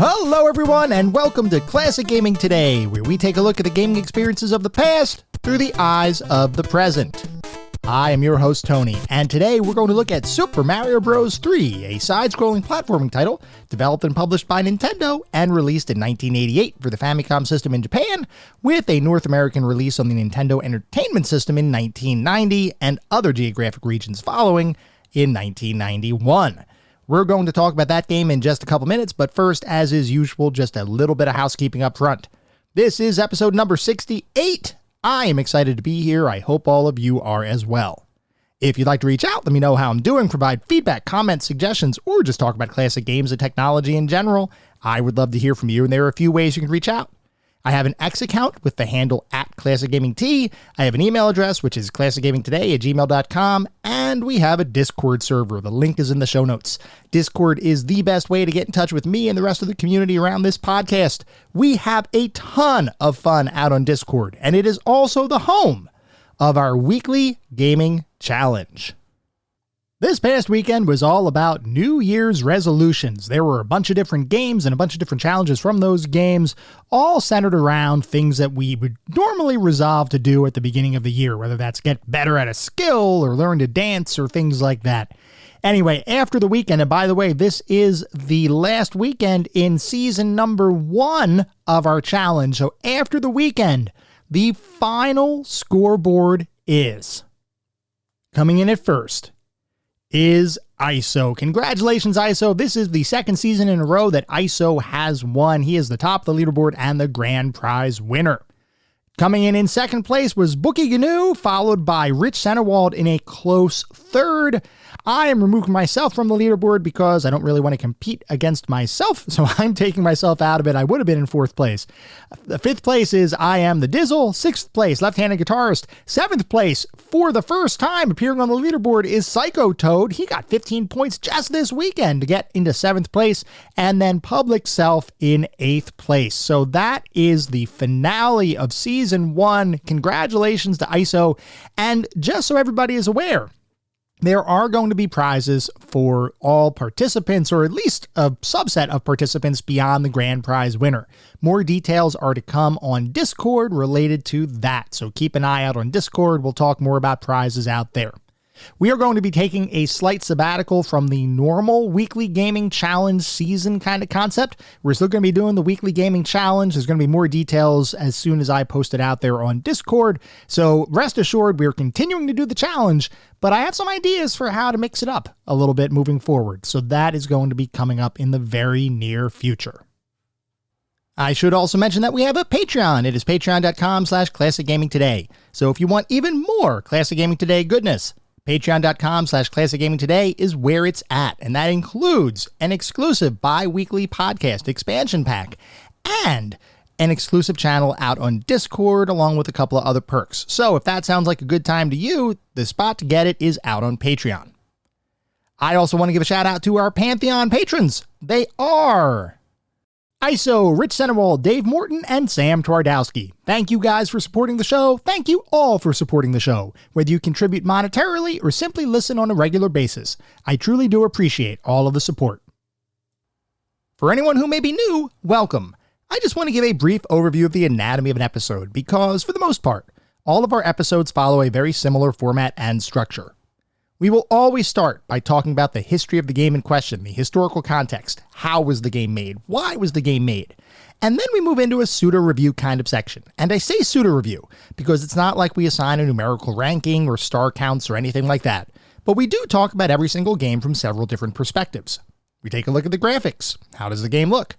Hello everyone, and welcome to Classic Gaming Today, where we take a look at the gaming experiences of the past through the eyes of the present. I am your host Tony, and today we're going to look at Super Mario Bros. 3, a side-scrolling platforming title developed and published by Nintendo and released in 1988 for the Famicom system in Japan, with a North American release on the Nintendo Entertainment System in 1990 and other geographic regions following in 1991. We're going to talk about that game in just a couple minutes, but first, as is usual, just a little bit of housekeeping up front. This is episode number 68. I am excited to be here. I hope all of you are as well. If you'd like to reach out, let me know how I'm doing, provide feedback, comments, suggestions, or just talk about classic games and technology in general. I would love to hear from you, and there are a few ways you can reach out. I have an X account with the handle @ClassicGamingT. I have an email address, which is classicgamingtoday@gmail.com, and we have a Discord server. The link is in the show notes. Discord is the best way to get in touch with me and the rest of the community around this podcast. We have a ton of fun out on Discord, and it is also the home of our weekly gaming challenge. This past weekend was all about New Year's resolutions. There were a bunch of different games and a bunch of different challenges from those games, all centered around things that we would normally resolve to do at the beginning of the year, whether that's get better at a skill or learn to dance or things like that. Anyway, after the weekend, and by the way, this is the last weekend in season number 1 of our challenge. So after the weekend, the final scoreboard is coming in at first is ISO. Congratulations, ISO. This is the second season in a row that ISO has won. He is the top of the leaderboard and the grand prize winner. Coming in second place was Bookie Gnu, followed by Rich Centerwald in a close third. I am removing myself from the leaderboard because I don't really want to compete against myself, so I'm taking myself out of it. I would have been in 4th place. The 5th place is I Am the Dizzle. 6th place, Left-Handed Guitarist. 7th place, for the first time appearing on the leaderboard, is Psycho Toad. He got 15 points just this weekend to get into 7th place, and then Public Self in 8th place. So that is the finale of Season 1. Congratulations to ISO, and just so everybody is aware, there are going to be prizes for all participants, or at least a subset of participants beyond the grand prize winner. More details are to come on Discord related to that, so keep an eye out on Discord. We'll talk more about prizes out there. We are going to be taking a slight sabbatical from the normal weekly gaming challenge season kind of concept. We're still going to be doing the weekly gaming challenge. There's going to be more details as soon as I post it out there on Discord. So rest assured, we're continuing to do the challenge, but I have some ideas for how to mix it up a little bit moving forward. So that is going to be coming up in the very near future. I should also mention that we have a Patreon. It is patreon.com/classicgamingtoday. So if you want even more Classic Gaming Today goodness, patreon.com/classicgamingtoday is where it's at, and that includes an exclusive bi-weekly podcast expansion pack and an exclusive channel out on Discord, along with a couple of other perks. So if that sounds like a good time to you, the spot to get it is out on Patreon. I also want to give a shout out to our Pantheon patrons. They are ISO, Rich Centerwald, Dave Morton, and Sam Twardowski. Thank you guys for supporting the show. Thank you all for supporting the show, whether you contribute monetarily or simply listen on a regular basis. I truly do appreciate all of the support. For anyone who may be new, welcome. I just want to give a brief overview of the anatomy of an episode because, for the most part, all of our episodes follow a very similar format and structure. We will always start by talking about the history of the game in question, the historical context. How was the game made? Why was the game made? And then we move into a pseudo-review kind of section. And I say pseudo-review because it's not like we assign a numerical ranking or star counts or anything like that. But we do talk about every single game from several different perspectives. We take a look at the graphics. How does the game look?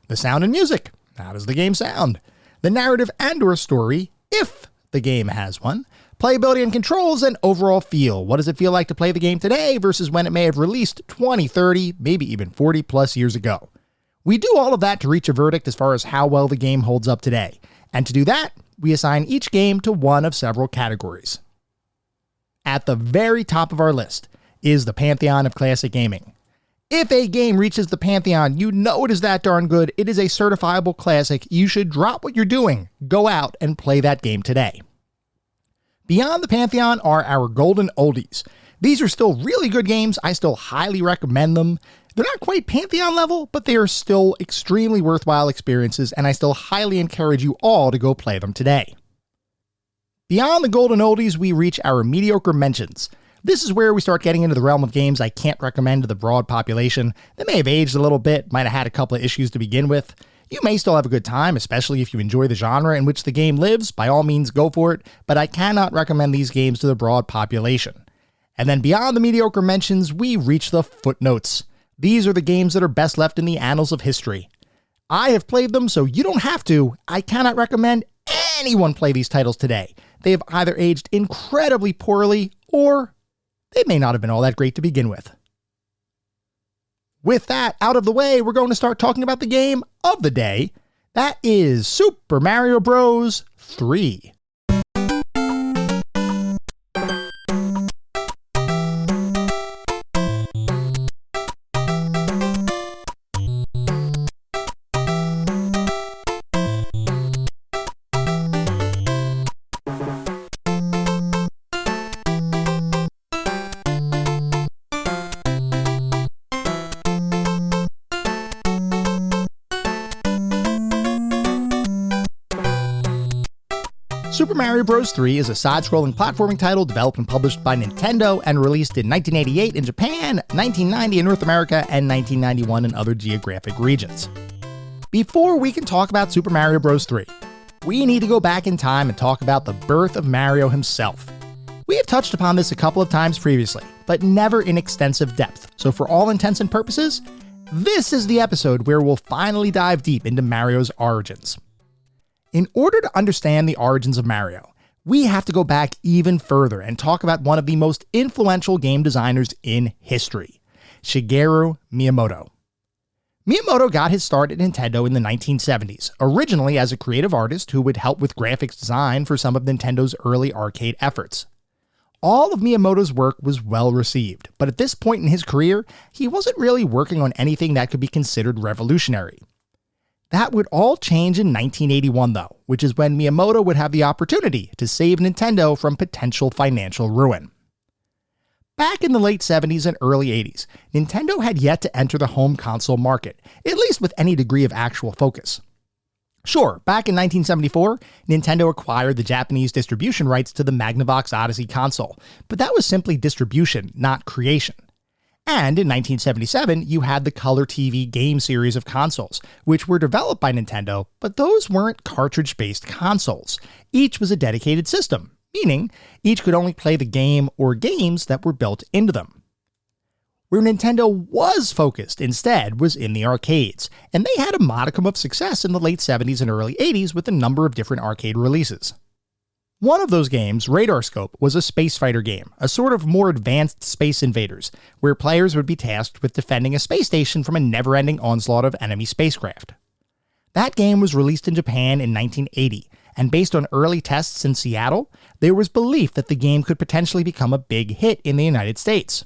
The sound and music. How does the game sound? The narrative and/or story, if the game has one. Playability and controls, and overall feel. What does it feel like to play the game today versus when it may have released 20, 30, maybe even 40 plus years ago? We do all of that to reach a verdict as far as how well the game holds up today. And to do that, we assign each game to one of several categories. At the very top of our list is the Pantheon of Classic Gaming. If a game reaches the Pantheon, you know it is that darn good. It is a certifiable classic. You should drop what you're doing, go out and play that game today. Beyond the Pantheon are our golden oldies. These are still really good games. I still highly recommend them. They're not quite Pantheon level, but they are still extremely worthwhile experiences, and I still highly encourage you all to go play them today. Beyond the golden oldies, we reach our mediocre mentions. This is where we start getting into the realm of games I can't recommend to the broad population. They may have aged a little bit, might have had a couple of issues to begin with. You may still have a good time, especially if you enjoy the genre in which the game lives. By all means, go for it, but I cannot recommend these games to the broad population. And then beyond the mediocre mentions, we reach the footnotes. These are the games that are best left in the annals of history. I have played them, so you don't have to. I cannot recommend anyone play these titles today. They have either aged incredibly poorly, or they may not have been all that great to begin with. With that out of the way, we're going to start talking about the game of the day. That is Super Mario Bros. 3. Super Mario Bros. 3 is a side-scrolling platforming title developed and published by Nintendo and released in 1988 in Japan, 1990 in North America, and 1991 in other geographic regions. Before we can talk about Super Mario Bros. 3, we need to go back in time and talk about the birth of Mario himself. We have touched upon this a couple of times previously, but never in extensive depth, so for all intents and purposes, this is the episode where we'll finally dive deep into Mario's origins. In order to understand the origins of Mario, we have to go back even further and talk about one of the most influential game designers in history, Shigeru Miyamoto. Miyamoto got his start at Nintendo in the 1970s, originally as a creative artist who would help with graphics design for some of Nintendo's early arcade efforts. All of Miyamoto's work was well received, but at this point in his career, he wasn't really working on anything that could be considered revolutionary. That would all change in 1981 though, which is when Miyamoto would have the opportunity to save Nintendo from potential financial ruin. Back in the late 70s and early 80s, Nintendo had yet to enter the home console market, at least with any degree of actual focus. Sure, back in 1974, Nintendo acquired the Japanese distribution rights to the Magnavox Odyssey console, but that was simply distribution, not creation. And in 1977, you had the Color TV game series of consoles, which were developed by Nintendo, but those weren't cartridge-based consoles. Each was a dedicated system, meaning each could only play the game or games that were built into them. Where Nintendo was focused instead was in the arcades, and they had a modicum of success in the late 70s and early 80s with a number of different arcade releases. One of those games, Radar Scope, was a space fighter game, a sort of more advanced Space Invaders, where players would be tasked with defending a space station from a never-ending onslaught of enemy spacecraft. That game was released in Japan in 1980, and based on early tests in Seattle, there was belief that the game could potentially become a big hit in the United States.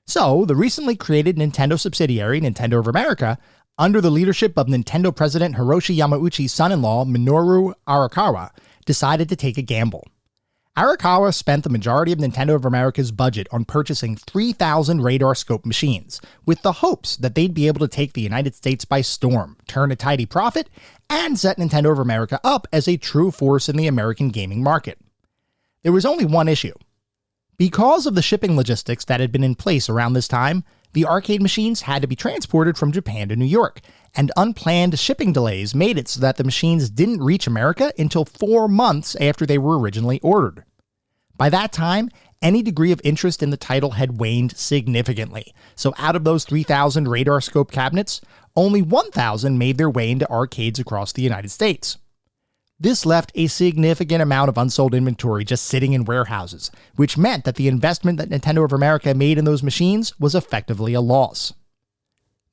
So, the recently created Nintendo subsidiary, Nintendo of America, under the leadership of Nintendo President Hiroshi Yamauchi's son-in-law, Minoru Arakawa, decided to take a gamble. Arakawa spent the majority of Nintendo of America's budget on purchasing 3,000 Radar Scope machines, with the hopes that they'd be able to take the United States by storm, turn a tidy profit, and set Nintendo of America up as a true force in the American gaming market. There was only one issue. Because of the shipping logistics that had been in place around this time, the arcade machines had to be transported from Japan to New York, and unplanned shipping delays made it so that the machines didn't reach America until 4 months after they were originally ordered. By that time, any degree of interest in the title had waned significantly, so out of those 3,000 Radar Scope cabinets, only 1,000 made their way into arcades across the United States. This left a significant amount of unsold inventory just sitting in warehouses, which meant that the investment that Nintendo of America made in those machines was effectively a loss.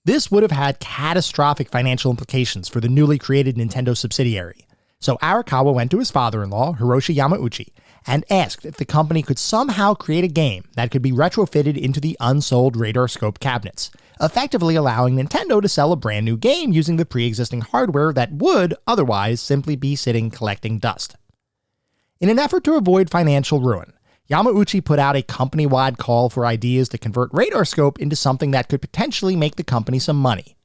This would have had catastrophic financial implications for the newly created Nintendo subsidiary, so Arakawa went to his father-in-law, Hiroshi Yamauchi, and asked if the company could somehow create a game that could be retrofitted into the unsold Radar Scope cabinets, effectively allowing Nintendo to sell a brand new game using the pre-existing hardware that would otherwise simply be sitting collecting dust. In an effort to avoid financial ruin, Yamauchi put out a company-wide call for ideas to convert Radarscope into something that could potentially make the company some money.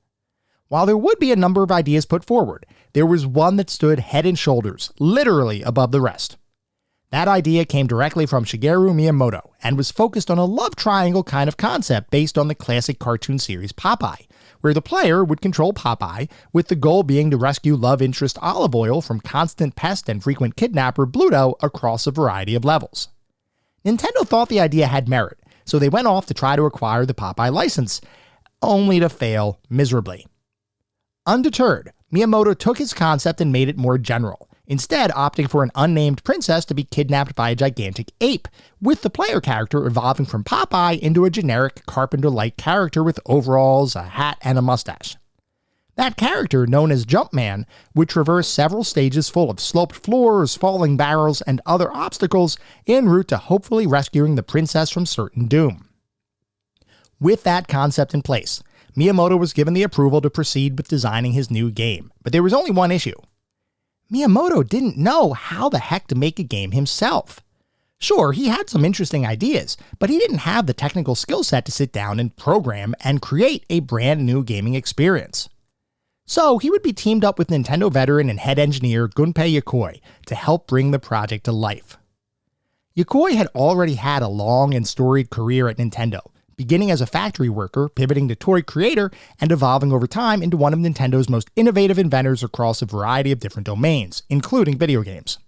While there would be a number of ideas put forward, there was one that stood head and shoulders, literally above the rest. That idea came directly from Shigeru Miyamoto and was focused on a love triangle kind of concept based on the classic cartoon series Popeye, where the player would control Popeye, with the goal being to rescue love interest Olive Oil from constant pest and frequent kidnapper Bluto across a variety of levels. Nintendo thought the idea had merit, so they went off to try to acquire the Popeye license, only to fail miserably. Undeterred, Miyamoto took his concept and made it more general, instead opting for an unnamed princess to be kidnapped by a gigantic ape, with the player character evolving from Popeye into a generic carpenter-like character with overalls, a hat, and a mustache. That character, known as Jumpman, would traverse several stages full of sloped floors, falling barrels, and other obstacles en route to hopefully rescuing the princess from certain doom. With that concept in place, Miyamoto was given the approval to proceed with designing his new game, but there was only one issue. Miyamoto didn't know how the heck to make a game himself. Sure, he had some interesting ideas, but he didn't have the technical skill set to sit down and program and create a brand new gaming experience. So he would be teamed up with Nintendo veteran and head engineer Gunpei Yokoi to help bring the project to life. Yokoi had already had a long and storied career at Nintendo, beginning as a factory worker, pivoting to toy creator, and evolving over time into one of Nintendo's most innovative inventors across a variety of different domains, including video games.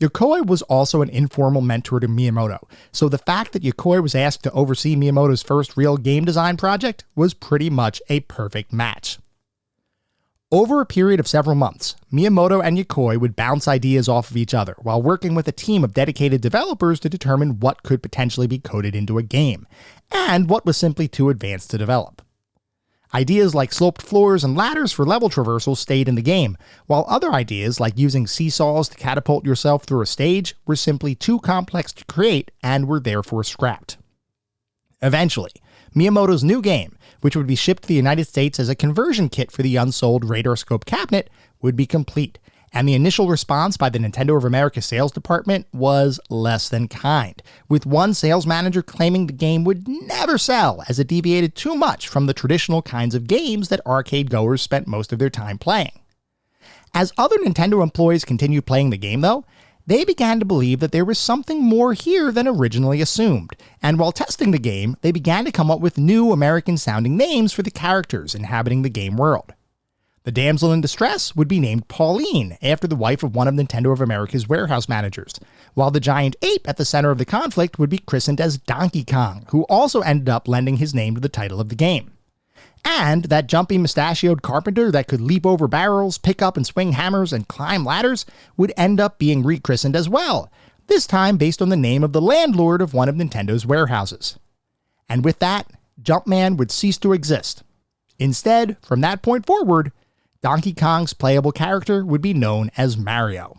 Yokoi was also an informal mentor to Miyamoto, so the fact that Yokoi was asked to oversee Miyamoto's first real game design project was pretty much a perfect match. Over a period of several months, Miyamoto and Yokoi would bounce ideas off of each other while working with a team of dedicated developers to determine what could potentially be coded into a game, and what was simply too advanced to develop. Ideas like sloped floors and ladders for level traversal stayed in the game, while other ideas like using seesaws to catapult yourself through a stage were simply too complex to create and were therefore scrapped. Eventually, Miyamoto's new game, which would be shipped to the United States as a conversion kit for the unsold Radarscope cabinet, would be complete, and the initial response by the Nintendo of America sales department was less than kind, with one sales manager claiming the game would never sell as it deviated too much from the traditional kinds of games that arcade goers spent most of their time playing. As other Nintendo employees continued playing the game, though, they began to believe that there was something more here than originally assumed, and while testing the game, they began to come up with new American-sounding names for the characters inhabiting the game world. The damsel in distress would be named Pauline, after the wife of one of Nintendo of America's warehouse managers, while the giant ape at the center of the conflict would be christened as Donkey Kong, who also ended up lending his name to the title of the game. And that jumpy mustachioed carpenter that could leap over barrels, pick up and swing hammers, and climb ladders would end up being rechristened as well, this time based on the name of the landlord of one of Nintendo's warehouses. And with that, Jumpman would cease to exist. Instead, from that point forward, Donkey Kong's playable character would be known as Mario.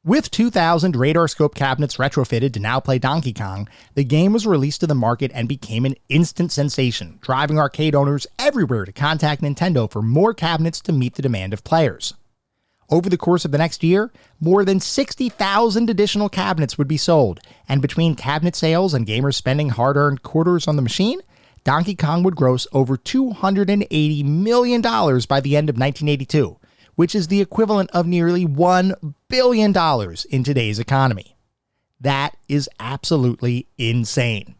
With 2,000 Radarscope cabinets retrofitted to now play Donkey Kong, the game was released to the market and became an instant sensation, driving arcade owners everywhere to contact Nintendo for more cabinets to meet the demand of players. Over the course of the next year, more than 60,000 additional cabinets would be sold, and between cabinet sales and gamers spending hard-earned quarters on the machine, Donkey Kong would gross over $280 million by the end of 1982, which is the equivalent of nearly $1 billion in today's economy. That is absolutely insane.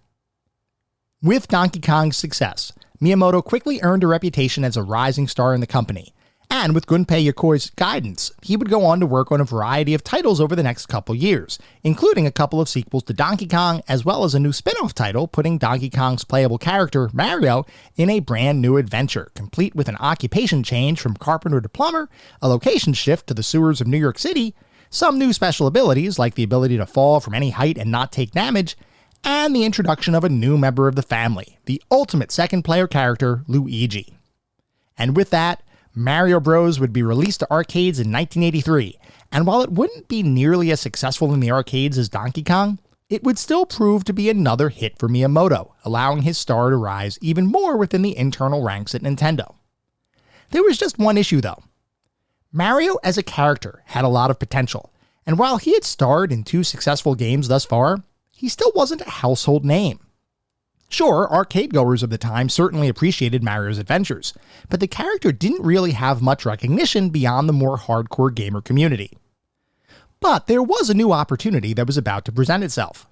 With Donkey Kong's success, Miyamoto quickly earned a reputation as a rising star in the company, and with Gunpei Yokoi's guidance, he would go on to work on a variety of titles over the next couple years, including a couple of sequels to Donkey Kong, as well as a new spin-off title putting Donkey Kong's playable character, Mario, in a brand new adventure, complete with an occupation change from carpenter to plumber, a location shift to the sewers of New York City, some new special abilities like the ability to fall from any height and not take damage, and the introduction of a new member of the family, the ultimate second-player character, Luigi. And with that, Mario Bros. Would be released to arcades in 1983, and while it wouldn't be nearly as successful in the arcades as Donkey Kong, it would still prove to be another hit for Miyamoto, allowing his star to rise even more within the internal ranks at Nintendo. There was just one issue though. Mario as a character had a lot of potential, And while he had starred in 2 successful games thus far, he still wasn't a household name. Sure, arcade goers of the time certainly appreciated Mario's adventures, but the character didn't really have much recognition beyond the more hardcore gamer community. But there was a new opportunity that was about to present itself.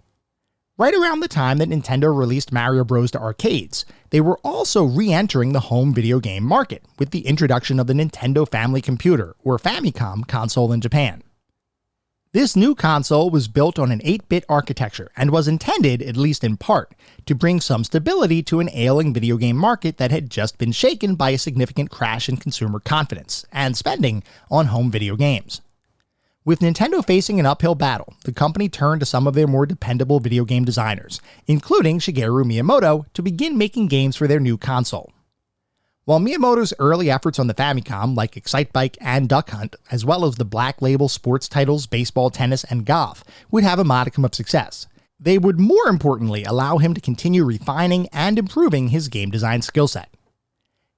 Right around the time that Nintendo released Mario Bros. To arcades, they were also re-entering the home video game market with the introduction of the Nintendo Family Computer, or Famicom, console in Japan. This new console was built on an 8-bit architecture and was intended, at least in part, to bring some stability to an ailing video game market that had just been shaken by a significant crash in consumer confidence and spending on home video games. With Nintendo facing an uphill battle, the company turned to some of their more dependable video game designers, including Shigeru Miyamoto, to begin making games for their new console. While Miyamoto's early efforts on the Famicom, like Excitebike and Duck Hunt, as well as the black label sports titles Baseball, Tennis, and Golf, would have a modicum of success, they would more importantly allow him to continue refining and improving his game design skill set.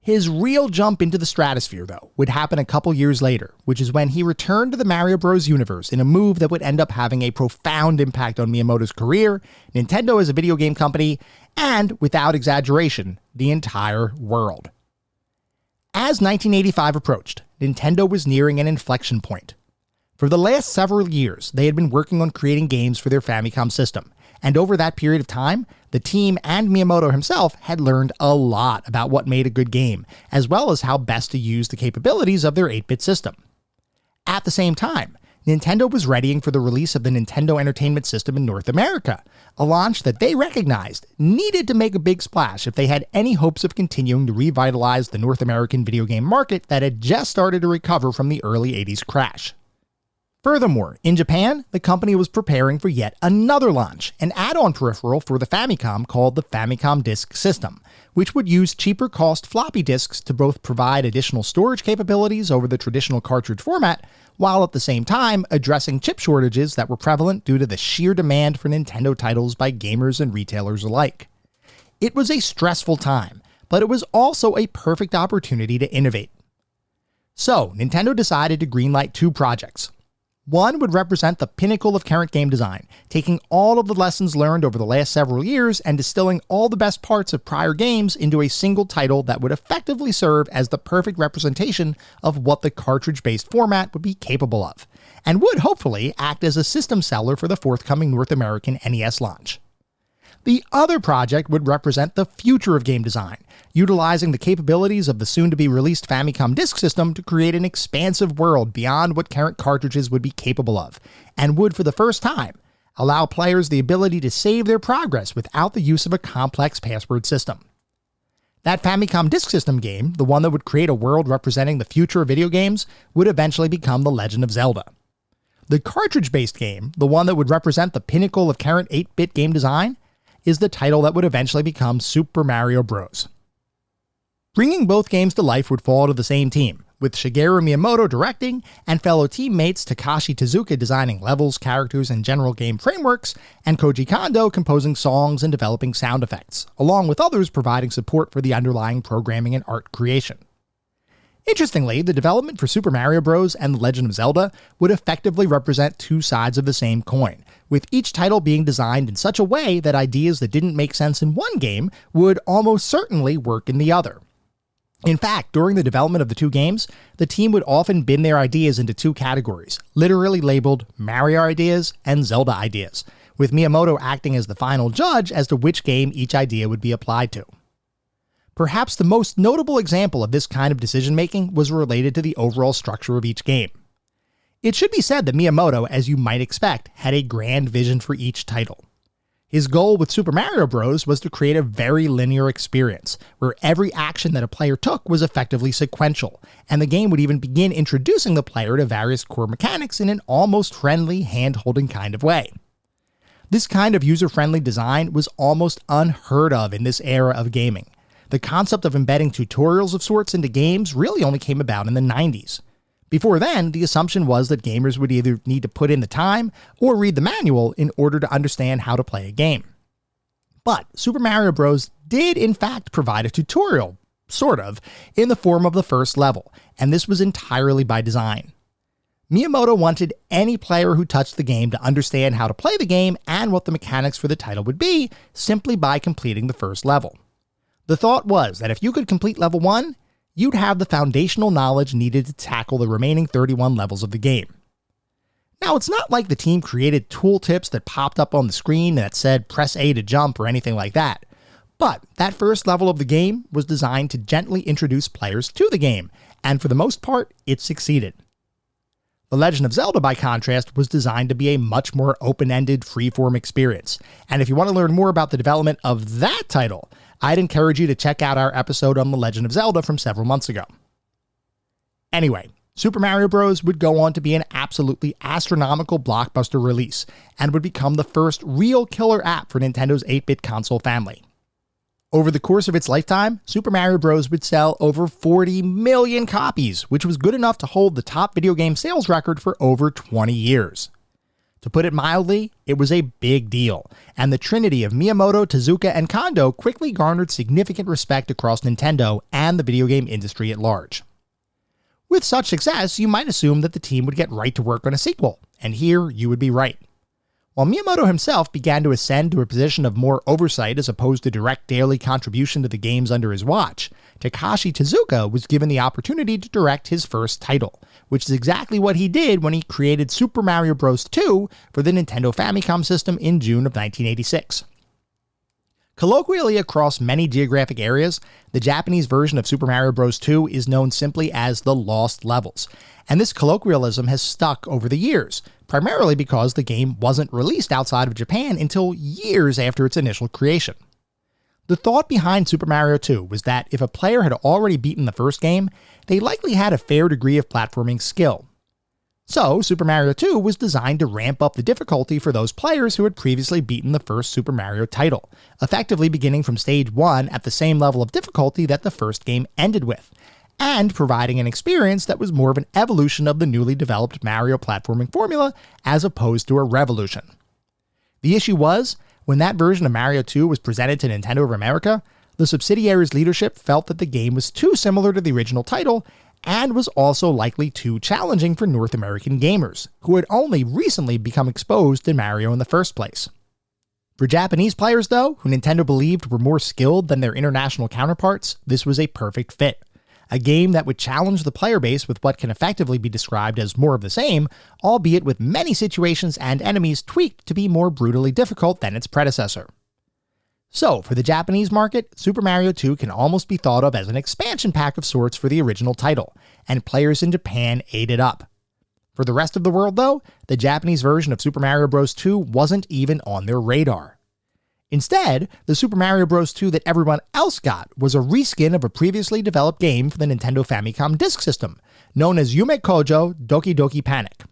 His real jump into the stratosphere, though, would happen a couple years later, which is when he returned to the Mario Bros. Universe in a move that would end up having a profound impact on Miyamoto's career, Nintendo as a video game company, and, without exaggeration, the entire world. As 1985 approached, Nintendo was nearing an inflection point. For the last several years, they had been working on creating games for their Famicom system, and over that period of time, the team and Miyamoto himself had learned a lot about what made a good game, as well as how best to use the capabilities of their 8-bit system. At the same time, Nintendo was readying for the release of the Nintendo Entertainment System in North America, a launch that they recognized needed to make a big splash if they had any hopes of continuing to revitalize the North American video game market that had just started to recover from the early 80s crash. Furthermore, in Japan, the company was preparing for yet another launch, an add-on peripheral for the Famicom called the Famicom Disk System, which would use cheaper cost floppy disks to both provide additional storage capabilities over the traditional cartridge format, while at the same time addressing chip shortages that were prevalent due to the sheer demand for Nintendo titles by gamers and retailers alike. It was a stressful time, but it was also a perfect opportunity to innovate. So, Nintendo decided to greenlight 2 projects. One would represent the pinnacle of current game design, taking all of the lessons learned over the last several years and distilling all the best parts of prior games into a single title that would effectively serve as the perfect representation of what the cartridge-based format would be capable of, and would hopefully act as a system seller for the forthcoming North American NES launch. The other project would represent the future of game design, utilizing the capabilities of the soon-to-be-released Famicom Disk System to create an expansive world beyond what current cartridges would be capable of, and would, for the first time, allow players the ability to save their progress without the use of a complex password system. That Famicom Disk System game, the one that would create a world representing the future of video games, would eventually become The Legend of Zelda. The cartridge-based game, the one that would represent the pinnacle of current 8-bit game design, is the title that would eventually become Super Mario Bros. Bringing both games to life would fall to the same team, with Shigeru Miyamoto directing and fellow teammates Takashi Tezuka designing levels, characters, and general game frameworks, and Koji Kondo composing songs and developing sound effects, along with others providing support for the underlying programming and art creation. Interestingly, the development for Super Mario Bros. And The Legend of Zelda would effectively represent 2 sides of the same coin, with each title being designed in such a way that ideas that didn't make sense in one game would almost certainly work in the other. In fact, during the development of the 2 games, the team would often bin their ideas into 2 categories, literally labeled Mario ideas and Zelda ideas, with Miyamoto acting as the final judge as to which game each idea would be applied to. Perhaps the most notable example of this kind of decision-making was related to the overall structure of each game. It should be said that Miyamoto, as you might expect, had a grand vision for each title. His goal with Super Mario Bros. Was to create a very linear experience, where every action that a player took was effectively sequential, and the game would even begin introducing the player to various core mechanics in an almost friendly, hand-holding kind of way. This kind of user-friendly design was almost unheard of in this era of gaming. The concept of embedding tutorials of sorts into games really only came about in the 90s. Before then, the assumption was that gamers would either need to put in the time or read the manual in order to understand how to play a game. But Super Mario Bros. Did in fact provide a tutorial, sort of, in the form of the first level, and this was entirely by design. Miyamoto wanted any player who touched the game to understand how to play the game and what the mechanics for the title would be simply by completing the first level. The thought was that if you could complete level 1, you'd have the foundational knowledge needed to tackle the remaining 31 levels of the game. Now, it's not like the team created tooltips that popped up on the screen that said press A to jump or anything like that, but that first level of the game was designed to gently introduce players to the game, and for the most part, it succeeded. The Legend of Zelda, by contrast, was designed to be a much more open-ended, free-form experience, and if you want to learn more about the development of that title, I'd encourage you to check out our episode on The Legend of Zelda from several months ago. Anyway, Super Mario Bros. Would go on to be an absolutely astronomical blockbuster release, and would become the first real killer app for Nintendo's 8-bit console family. Over the course of its lifetime, Super Mario Bros. Would sell over 40 million copies, which was good enough to hold the top video game sales record for over 20 years. To put it mildly, it was a big deal, and the trinity of Miyamoto, Tezuka, and Kondo quickly garnered significant respect across Nintendo and the video game industry at large. With such success, you might assume that the team would get right to work on a sequel, and here you would be right. While Miyamoto himself began to ascend to a position of more oversight as opposed to direct daily contribution to the games under his watch, Takashi Tezuka was given the opportunity to direct his first title, which is exactly what he did when he created Super Mario Bros. 2 for the Nintendo Famicom system in June of 1986. Colloquially across many geographic areas, the Japanese version of Super Mario Bros. 2 is known simply as the Lost Levels, and this colloquialism has stuck over the years, primarily because the game wasn't released outside of Japan until years after its initial creation. The thought behind Super Mario 2 was that if a player had already beaten the first game, they likely had a fair degree of platforming skill. So, Super Mario 2 was designed to ramp up the difficulty for those players who had previously beaten the first Super Mario title, effectively beginning from stage 1 at the same level of difficulty that the first game ended with, and providing an experience that was more of an evolution of the newly developed Mario platforming formula as opposed to a revolution. The issue was, when that version of Mario 2 was presented to Nintendo of America, the subsidiary's leadership felt that the game was too similar to the original title and was also likely too challenging for North American gamers, who had only recently become exposed to Mario in the first place. For Japanese players, though, who Nintendo believed were more skilled than their international counterparts, this was a perfect fit. A game that would challenge the player base with what can effectively be described as more of the same, albeit with many situations and enemies tweaked to be more brutally difficult than its predecessor. So, for the Japanese market, Super Mario 2 can almost be thought of as an expansion pack of sorts for the original title, and players in Japan ate it up. For the rest of the world, though, the Japanese version of Super Mario Bros. 2 wasn't even on their radar. Instead, the Super Mario Bros. 2 that everyone else got was a reskin of a previously developed game for the Nintendo Famicom Disk System, known as Yume Kojo Doki Doki Panic.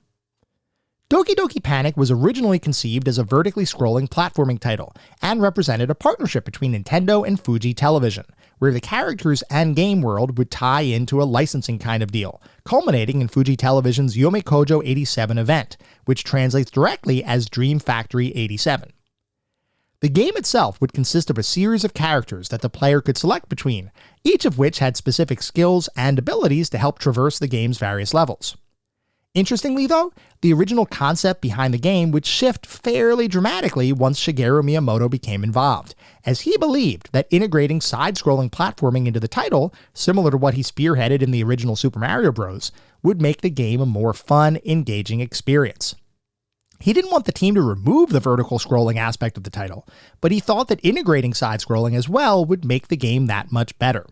Doki Doki Panic was originally conceived as a vertically scrolling platforming title, and represented a partnership between Nintendo and Fuji Television, where the characters and game world would tie into a licensing kind of deal, culminating in Fuji Television's Yume Kojo 87 event, which translates directly as Dream Factory 87. The game itself would consist of a series of characters that the player could select between, each of which had specific skills and abilities to help traverse the game's various levels. Interestingly, though, the original concept behind the game would shift fairly dramatically once Shigeru Miyamoto became involved, as he believed that integrating side-scrolling platforming into the title, similar to what he spearheaded in the original Super Mario Bros., would make the game a more fun, engaging experience. He didn't want the team to remove the vertical scrolling aspect of the title, but he thought that integrating side-scrolling as well would make the game that much better.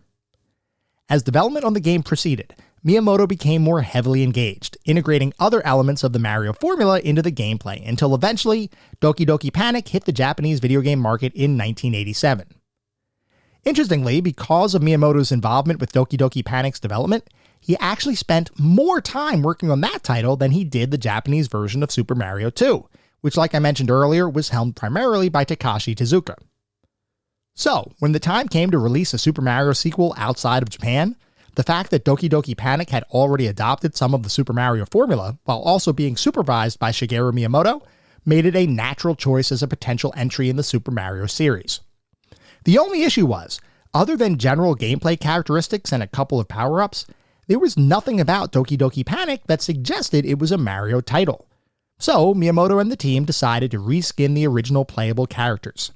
As development on the game proceeded, Miyamoto became more heavily engaged, integrating other elements of the Mario formula into the gameplay until eventually, Doki Doki Panic hit the Japanese video game market in 1987. Interestingly, because of Miyamoto's involvement with Doki Doki Panic's development, he actually spent more time working on that title than he did the Japanese version of Super Mario 2, which, like I mentioned earlier, was helmed primarily by Takashi Tezuka. So, when the time came to release a Super Mario sequel outside of Japan, the fact that Doki Doki Panic had already adopted some of the Super Mario formula, while also being supervised by Shigeru Miyamoto, made it a natural choice as a potential entry in the Super Mario series. The only issue was, other than general gameplay characteristics and a couple of power-ups, there was nothing about Doki Doki Panic that suggested it was a Mario title. So Miyamoto and the team decided to reskin the original playable characters.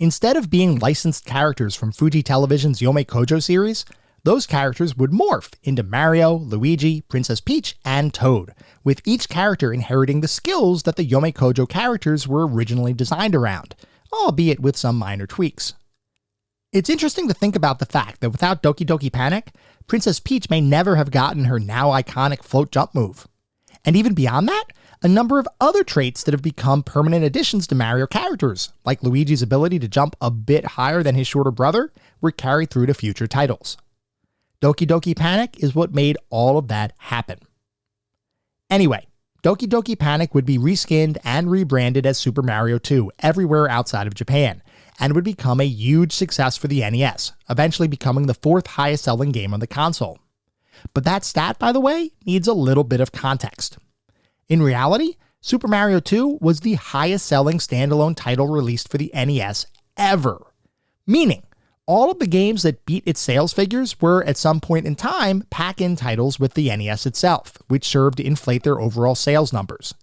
Instead of being licensed characters from Fuji Television's Yome Kojo series, those characters would morph into Mario, Luigi, Princess Peach, and Toad, with each character inheriting the skills that the Yome Kojo characters were originally designed around, albeit with some minor tweaks. It's interesting to think about the fact that without Doki Doki Panic, Princess Peach may never have gotten her now iconic float jump move. And even beyond that, a number of other traits that have become permanent additions to Mario characters, like Luigi's ability to jump a bit higher than his shorter brother, were carried through to future titles. Doki Doki Panic is what made all of that happen. Anyway, Doki Doki Panic would be reskinned and rebranded as Super Mario 2 everywhere outside of Japan, and would become a huge success for the NES, eventually becoming the 4th highest selling game on the console. But that stat, by the way, needs a little bit of context. In reality, Super Mario 2 was the highest selling standalone title released for the NES ever. Meaning, all of the games that beat its sales figures were at some point in time pack-in titles with the NES itself, which served to inflate their overall sales numbers.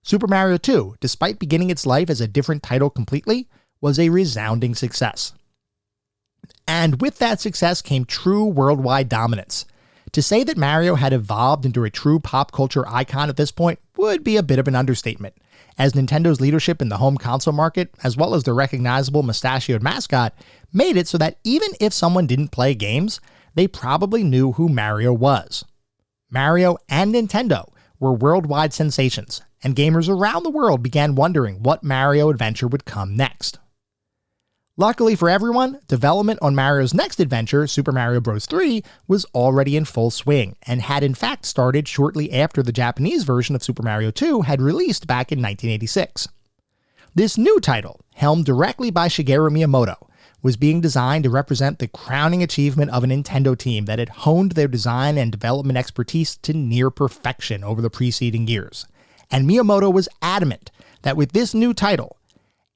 Super Mario 2, despite beginning its life as a different title completely, was a resounding success. And with that success came true worldwide dominance. To say that Mario had evolved into a true pop culture icon at this point would be a bit of an understatement, as Nintendo's leadership in the home console market, as well as their recognizable mustachioed mascot, made it so that even if someone didn't play games, they probably knew who Mario was. Mario and Nintendo were worldwide sensations, and gamers around the world began wondering what Mario adventure would come next. Luckily for everyone, development on Mario's next adventure, Super Mario Bros. 3, was already in full swing, and had in fact started shortly after the Japanese version of Super Mario 2 had released back in 1986. This new title, helmed directly by Shigeru Miyamoto, was being designed to represent the crowning achievement of a Nintendo team that had honed their design and development expertise to near perfection over the preceding years. And Miyamoto was adamant that with this new title,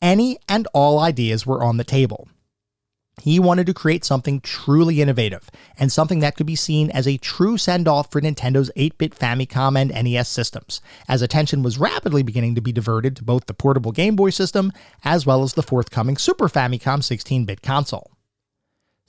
any and all ideas were on the table. He wanted to create something truly innovative, and something that could be seen as a true send-off for Nintendo's 8-bit Famicom and NES systems, as attention was rapidly beginning to be diverted to both the portable Game Boy system, as well as the forthcoming Super Famicom 16-bit console.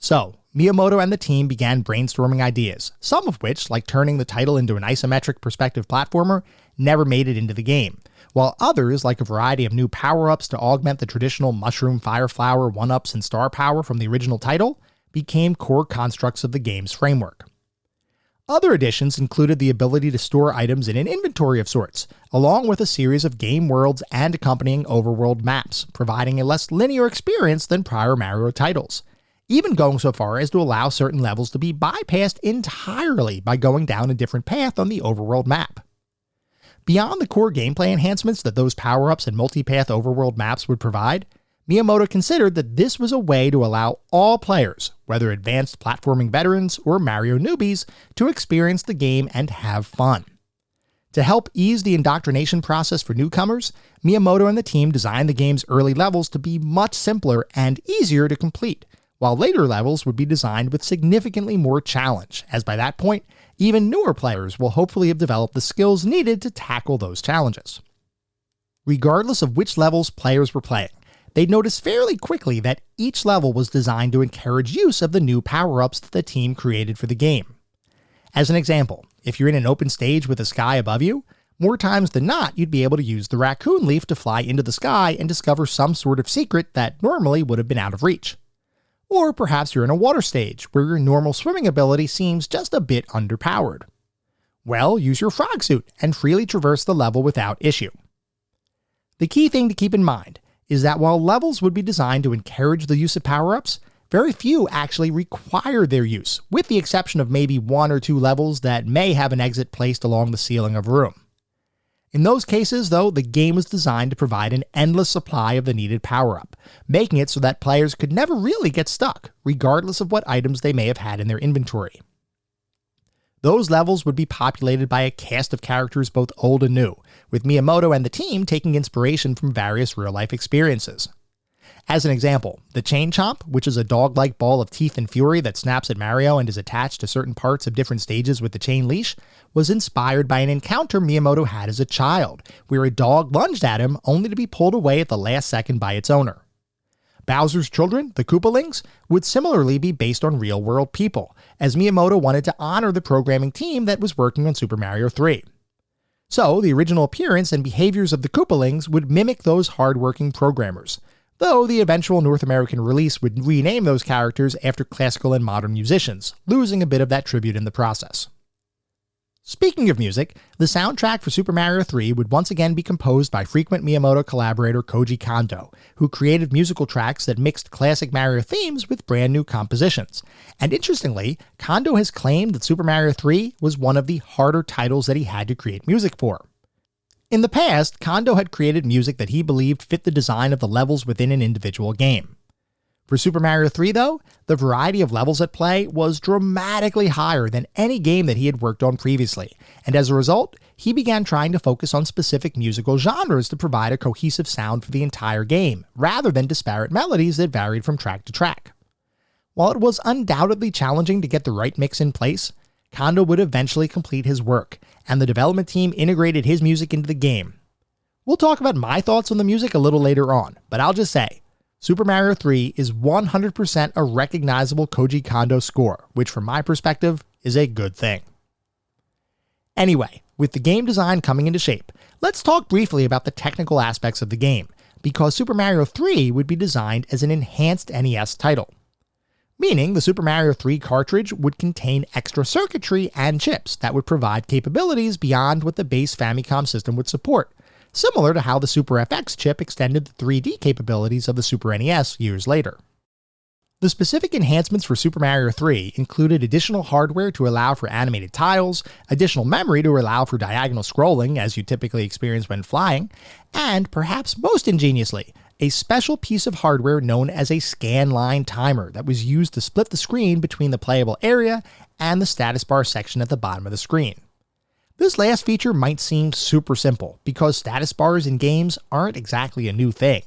So, Miyamoto and the team began brainstorming ideas, some of which, like turning the title into an isometric perspective platformer, never made it into the game, while others, like a variety of new power-ups to augment the traditional Mushroom, Fire Flower, 1-ups, and Star Power from the original title, became core constructs of the game's framework. Other additions included the ability to store items in an inventory of sorts, along with a series of game worlds and accompanying overworld maps, providing a less linear experience than prior Mario titles, even going so far as to allow certain levels to be bypassed entirely by going down a different path on the overworld map. Beyond the core gameplay enhancements that those power-ups and multipath overworld maps would provide, Miyamoto considered that this was a way to allow all players, whether advanced platforming veterans or Mario newbies, to experience the game and have fun. To help ease the indoctrination process for newcomers, Miyamoto and the team designed the game's early levels to be much simpler and easier to complete, while later levels would be designed with significantly more challenge, as by that point, even newer players will hopefully have developed the skills needed to tackle those challenges. Regardless of which levels players were playing, they'd notice fairly quickly that each level was designed to encourage use of the new power-ups that the team created for the game. As an example, if you're in an open stage with the sky above you, more times than not you'd be able to use the raccoon leaf to fly into the sky and discover some sort of secret that normally would have been out of reach. Or perhaps you're in a water stage where your normal swimming ability seems just a bit underpowered. Well, use your frog suit and freely traverse the level without issue. The key thing to keep in mind is that while levels would be designed to encourage the use of power-ups, very few actually require their use, with the exception of maybe 1 or 2 levels that may have an exit placed along the ceiling of a room. In those cases, though, the game was designed to provide an endless supply of the needed power-up, making it so that players could never really get stuck, regardless of what items they may have had in their inventory. Those levels would be populated by a cast of characters both old and new, with Miyamoto and the team taking inspiration from various real-life experiences. As an example, the Chain Chomp, which is a dog-like ball of teeth and fury that snaps at Mario and is attached to certain parts of different stages with the chain leash, was inspired by an encounter Miyamoto had as a child, where a dog lunged at him only to be pulled away at the last second by its owner. Bowser's children, the Koopalings, would similarly be based on real-world people, as Miyamoto wanted to honor the programming team that was working on Super Mario 3. So, the original appearance and behaviors of the Koopalings would mimic those hard-working programmers, though the eventual North American release would rename those characters after classical and modern musicians, losing a bit of that tribute in the process. Speaking of music, the soundtrack for Super Mario 3 would once again be composed by frequent Miyamoto collaborator Koji Kondo, who created musical tracks that mixed classic Mario themes with brand new compositions. And interestingly, Kondo has claimed that Super Mario 3 was one of the harder titles that he had to create music for. In the past, Kondo had created music that he believed fit the design of the levels within an individual game. For Super Mario 3, though, the variety of levels at play was dramatically higher than any game that he had worked on previously, and as a result, he began trying to focus on specific musical genres to provide a cohesive sound for the entire game, rather than disparate melodies that varied from track to track. While it was undoubtedly challenging to get the right mix in place, Kondo would eventually complete his work, and the development team integrated his music into the game. We'll talk about my thoughts on the music a little later on, but I'll just say, Super Mario 3 is 100% a recognizable Koji Kondo score, which from my perspective is a good thing. Anyway, with the game design coming into shape, let's talk briefly about the technical aspects of the game, because Super Mario 3 would be designed as an enhanced NES title. Meaning the Super Mario 3 cartridge would contain extra circuitry and chips that would provide capabilities beyond what the base Famicom system would support, similar to how the Super FX chip extended the 3D capabilities of the Super NES years later. The specific enhancements for Super Mario 3 included additional hardware to allow for animated tiles, additional memory to allow for diagonal scrolling as you typically experience when flying, and perhaps most ingeniously, a special piece of hardware known as a scan line timer that was used to split the screen between the playable area and the status bar section at the bottom of the screen. This last feature might seem super simple because status bars in games aren't exactly a new thing.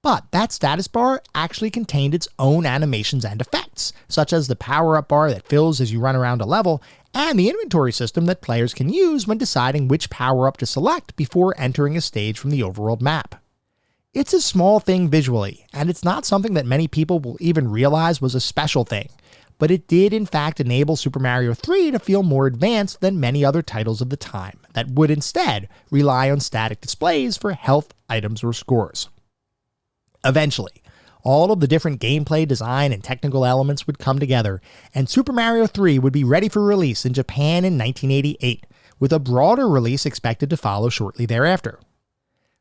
But that status bar actually contained its own animations and effects, such as the power-up bar that fills as you run around a level, and the inventory system that players can use when deciding which power-up to select before entering a stage from the overworld map. It's a small thing visually, and it's not something that many people will even realize was a special thing, but it did in fact enable Super Mario 3 to feel more advanced than many other titles of the time that would instead rely on static displays for health, items, or scores. Eventually, all of the different gameplay, design, and technical elements would come together, and Super Mario 3 would be ready for release in Japan in 1988, with a broader release expected to follow shortly thereafter.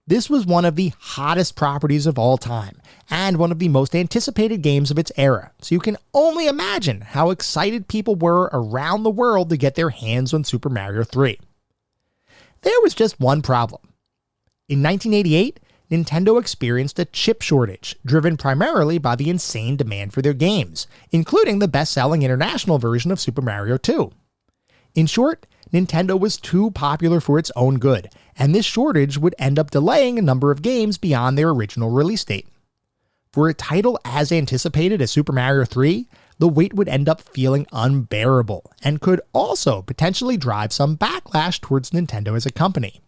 This was one of the hottest properties of all time, and one of the most anticipated games of its era, so you can only imagine how excited people were around the world to get their hands on Super Mario 3. There was just one problem. In 1988, Nintendo experienced a chip shortage, driven primarily by the insane demand for their games, including the best-selling international version of Super Mario 2. In short, Nintendo was too popular for its own good, and this shortage would end up delaying a number of games beyond their original release date. For a title as anticipated as Super Mario 3, the wait would end up feeling unbearable, and could also potentially drive some backlash towards Nintendo as a company.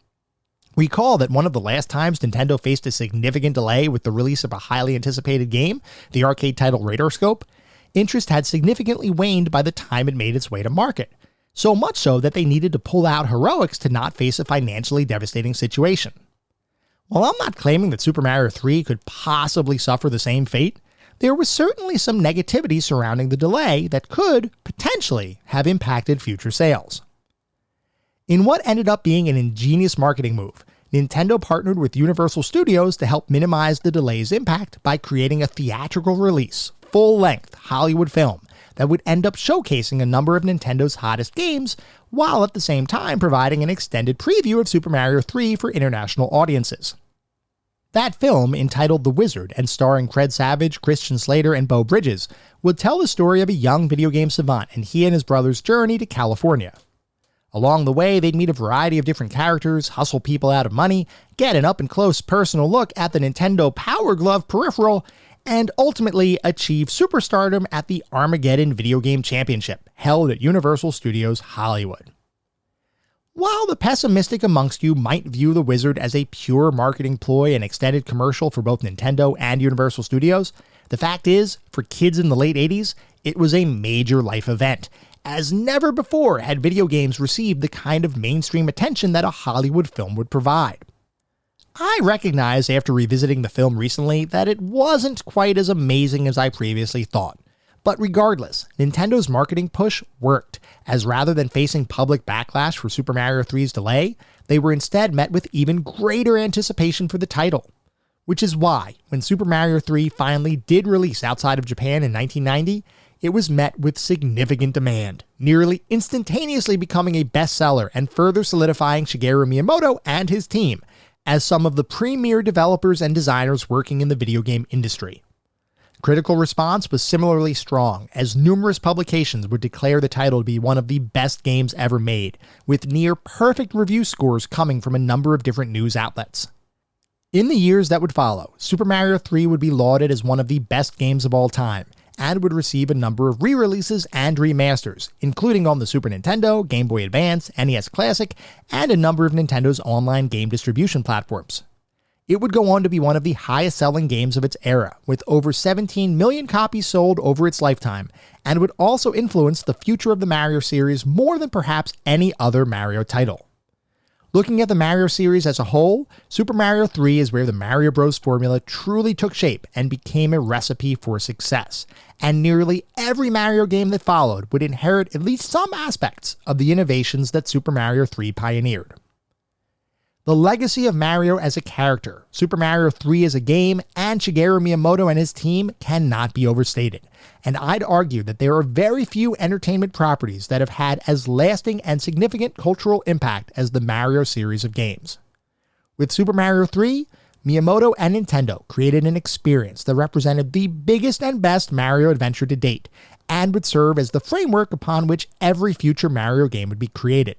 Recall that one of the last times Nintendo faced a significant delay with the release of a highly anticipated game, the arcade title Radarscope, interest had significantly waned by the time it made its way to market. So much so that they needed to pull out heroics to not face a financially devastating situation. While I'm not claiming that Super Mario 3 could possibly suffer the same fate, there was certainly some negativity surrounding the delay that could, potentially, have impacted future sales. In what ended up being an ingenious marketing move, Nintendo partnered with Universal Studios to help minimize the delay's impact by creating a theatrical release, full-length Hollywood film that would end up showcasing a number of Nintendo's hottest games, while at the same time providing an extended preview of Super Mario 3 for international audiences. That film, entitled The Wizard and starring Craig Savage, Christian Slater, and Beau Bridges, would tell the story of a young video game savant and he and his brother's journey to California. Along the way, they'd meet a variety of different characters, hustle people out of money, get an up-and-close personal look at the Nintendo Power Glove peripheral, and ultimately achieve superstardom at the Armageddon Video Game Championship, held at Universal Studios Hollywood. While the pessimistic amongst you might view the Wizard as a pure marketing ploy and extended commercial for both Nintendo and Universal Studios, the fact is, for kids in the late 80s, it was a major life event, as never before had video games received the kind of mainstream attention that a Hollywood film would provide. I recognize after revisiting the film recently that it wasn't quite as amazing as I previously thought. But regardless, Nintendo's marketing push worked, as rather than facing public backlash for Super Mario 3's delay, they were instead met with even greater anticipation for the title. Which is why, when Super Mario 3 finally did release outside of Japan in 1990, it was met with significant demand, nearly instantaneously becoming a bestseller and further solidifying Shigeru Miyamoto and his team as some of the premier developers and designers working in the video game industry. Critical response was similarly strong, as numerous publications would declare the title to be one of the best games ever made, with near-perfect review scores coming from a number of different news outlets. In the years that would follow, Super Mario 3 would be lauded as one of the best games of all time, and would receive a number of re-releases and remasters, including on the Super Nintendo, Game Boy Advance, NES Classic, and a number of Nintendo's online game distribution platforms. It would go on to be one of the highest-selling games of its era, with over 17 million copies sold over its lifetime, and would also influence the future of the Mario series more than perhaps any other Mario title. Looking at the Mario series as a whole, Super Mario 3 is where the Mario Bros. Formula truly took shape and became a recipe for success, and nearly every Mario game that followed would inherit at least some aspects of the innovations that Super Mario 3 pioneered. The legacy of Mario as a character, Super Mario 3 as a game, and Shigeru Miyamoto and his team cannot be overstated, and I'd argue that there are very few entertainment properties that have had as lasting and significant cultural impact as the Mario series of games. With Super Mario 3, Miyamoto and Nintendo created an experience that represented the biggest and best Mario adventure to date, and would serve as the framework upon which every future Mario game would be created.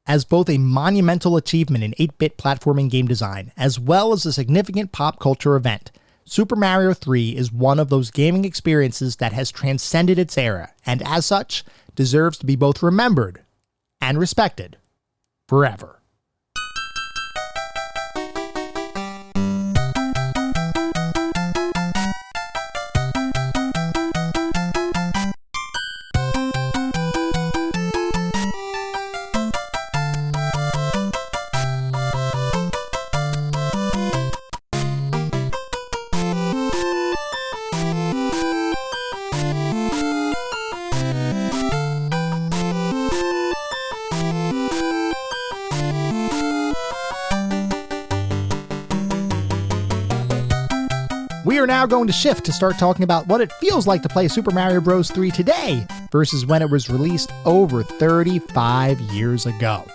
As both a monumental achievement in 8-bit platforming game design, as well as a significant pop culture event, Super Mario 3 is one of those gaming experiences that has transcended its era, and as such, deserves to be both remembered and respected forever. We are now going to shift to start talking about what it feels like to play Super Mario Bros. 3 today versus when it was released over 35 years ago.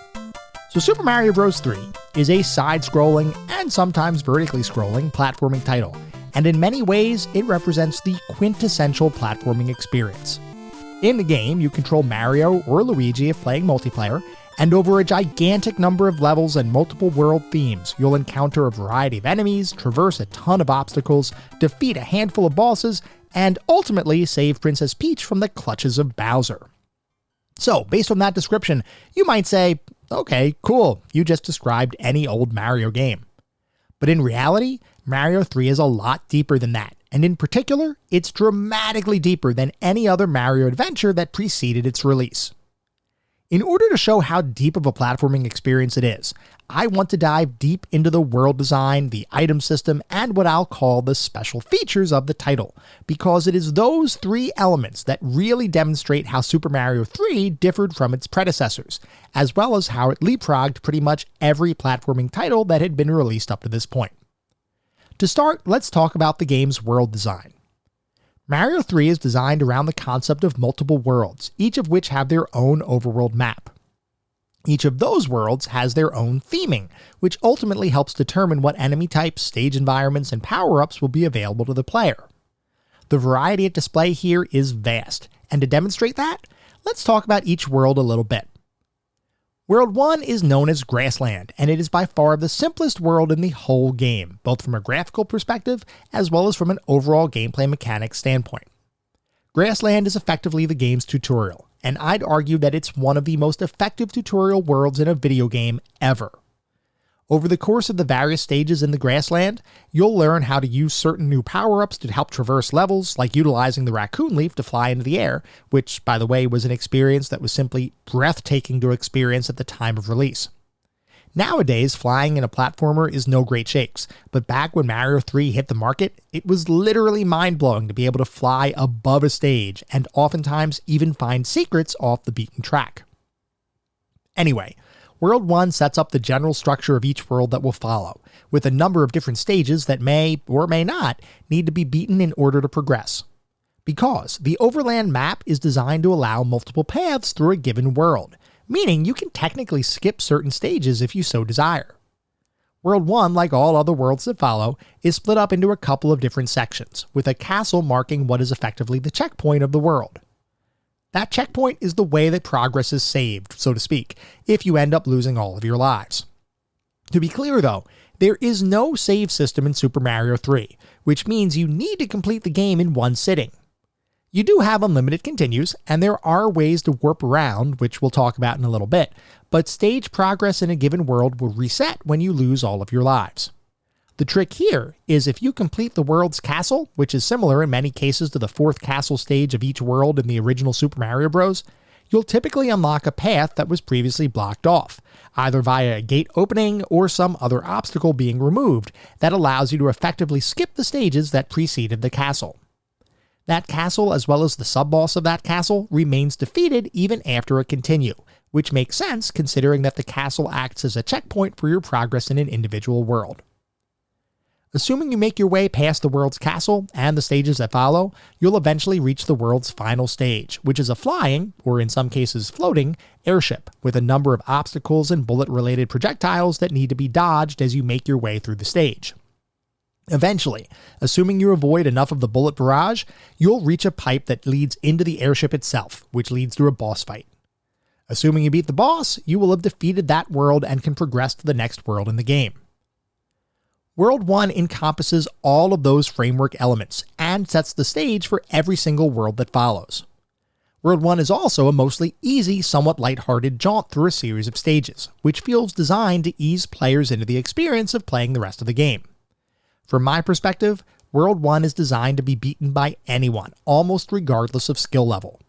So Super Mario Bros. 3 is a side-scrolling and sometimes vertically scrolling platforming title, and in many ways it represents the quintessential platforming experience. In the game, you control Mario or Luigi if playing multiplayer, and over a gigantic number of levels and multiple world themes, you'll encounter a variety of enemies, traverse a ton of obstacles, defeat a handful of bosses, and ultimately save Princess Peach from the clutches of Bowser. So, based on that description, you might say, okay, cool, you just described any old Mario game. But in reality, Mario 3 is a lot deeper than that, and in particular, it's dramatically deeper than any other Mario adventure that preceded its release. In order to show how deep of a platforming experience it is, I want to dive deep into the world design, the item system, and what I'll call the special features of the title, because it is those three elements that really demonstrate how Super Mario 3 differed from its predecessors, as well as how it leapfrogged pretty much every platforming title that had been released up to this point. To start, let's talk about the game's world design. Mario 3 is designed around the concept of multiple worlds, each of which have their own overworld map. Each of those worlds has their own theming, which ultimately helps determine what enemy types, stage environments, and power-ups will be available to the player. The variety at display here is vast, and to demonstrate that, let's talk about each world a little bit. World 1 is known as Grassland, and it is by far the simplest world in the whole game, both from a graphical perspective as well as from an overall gameplay mechanics standpoint. Grassland is effectively the game's tutorial, and I'd argue that it's one of the most effective tutorial worlds in a video game ever. Over the course of the various stages in the Grassland, you'll learn how to use certain new power-ups to help traverse levels, like utilizing the raccoon leaf to fly into the air, which, by the way, was an experience that was simply breathtaking to experience at the time of release. Nowadays, flying in a platformer is no great shakes, but back when Mario 3 hit the market, it was literally mind-blowing to be able to fly above a stage, and oftentimes even find secrets off the beaten track. Anyway, World 1 sets up the general structure of each world that will follow, with a number of different stages that may, or may not, need to be beaten in order to progress. Because the overland map is designed to allow multiple paths through a given world, meaning you can technically skip certain stages if you so desire. World 1, like all other worlds that follow, is split up into a couple of different sections, with a castle marking what is effectively the checkpoint of the world. That checkpoint is the way that progress is saved, so to speak, if you end up losing all of your lives. To be clear though, there is no save system in Super Mario 3, which means you need to complete the game in one sitting. You do have unlimited continues, and there are ways to warp around, which we'll talk about in a little bit, but stage progress in a given world will reset when you lose all of your lives. The trick here is if you complete the world's castle, which is similar in many cases to the fourth castle stage of each world in the original Super Mario Bros., you'll typically unlock a path that was previously blocked off, either via a gate opening or some other obstacle being removed that allows you to effectively skip the stages that preceded the castle. That castle, as well as the sub-boss of that castle, remains defeated even after a continue, which makes sense considering that the castle acts as a checkpoint for your progress in an individual world. Assuming you make your way past the world's castle and the stages that follow, you'll eventually reach the world's final stage, which is a flying, or in some cases floating, airship with a number of obstacles and bullet-related projectiles that need to be dodged as you make your way through the stage. Eventually, assuming you avoid enough of the bullet barrage, you'll reach a pipe that leads into the airship itself, which leads to a boss fight. Assuming you beat the boss, you will have defeated that world and can progress to the next world in the game. World 1 encompasses all of those framework elements and sets the stage for every single world that follows. World 1 is also a mostly easy, somewhat lighthearted jaunt through a series of stages, which feels designed to ease players into the experience of playing the rest of the game. From my perspective, World 1 is designed to be beaten by anyone, almost regardless of skill level.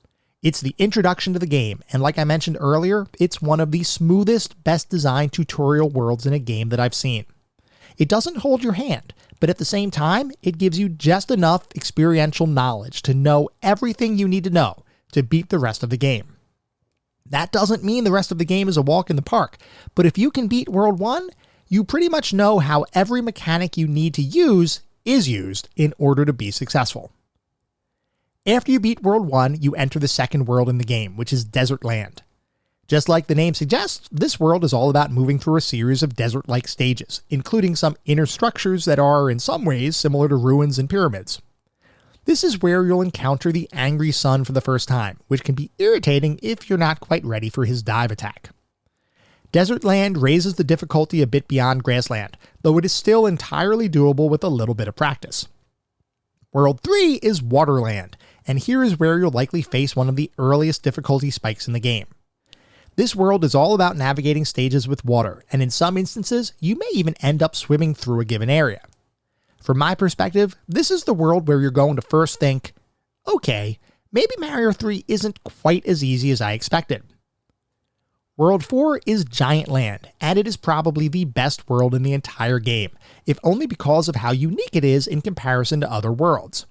It's the introduction to the game, and like I mentioned earlier, it's one of the smoothest, best designed tutorial worlds in a game that I've seen. It doesn't hold your hand, but at the same time, it gives you just enough experiential knowledge to know everything you need to know to beat the rest of the game. That doesn't mean the rest of the game is a walk in the park, but if you can beat World 1, you pretty much know how every mechanic you need to use is used in order to be successful. After you beat World 1, you enter the second world in the game, which is Desert Land. Just like the name suggests, this world is all about moving through a series of desert-like stages, including some inner structures that are, in some ways, similar to ruins and pyramids. This is where you'll encounter the angry sun for the first time, which can be irritating if you're not quite ready for his dive attack. Desert Land raises the difficulty a bit beyond Grassland, though it is still entirely doable with a little bit of practice. World 3 is Waterland, and here is where you'll likely face one of the earliest difficulty spikes in the game. This world is all about navigating stages with water, and in some instances, you may even end up swimming through a given area. From my perspective, this is the world where you're going to first think, okay, maybe Mario 3 isn't quite as easy as I expected. World 4 is Giant Land, and it is probably the best world in the entire game, if only because of how unique it is in comparison to other worlds.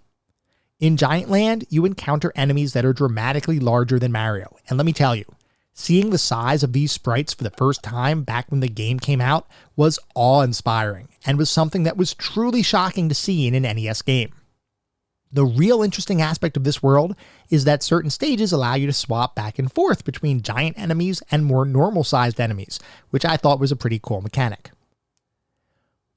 In Giant Land, you encounter enemies that are dramatically larger than Mario, and let me tell you, seeing the size of these sprites for the first time back when the game came out was awe-inspiring, and was something that was truly shocking to see in an NES game. The real interesting aspect of this world is that certain stages allow you to swap back and forth between giant enemies and more normal-sized enemies, which I thought was a pretty cool mechanic.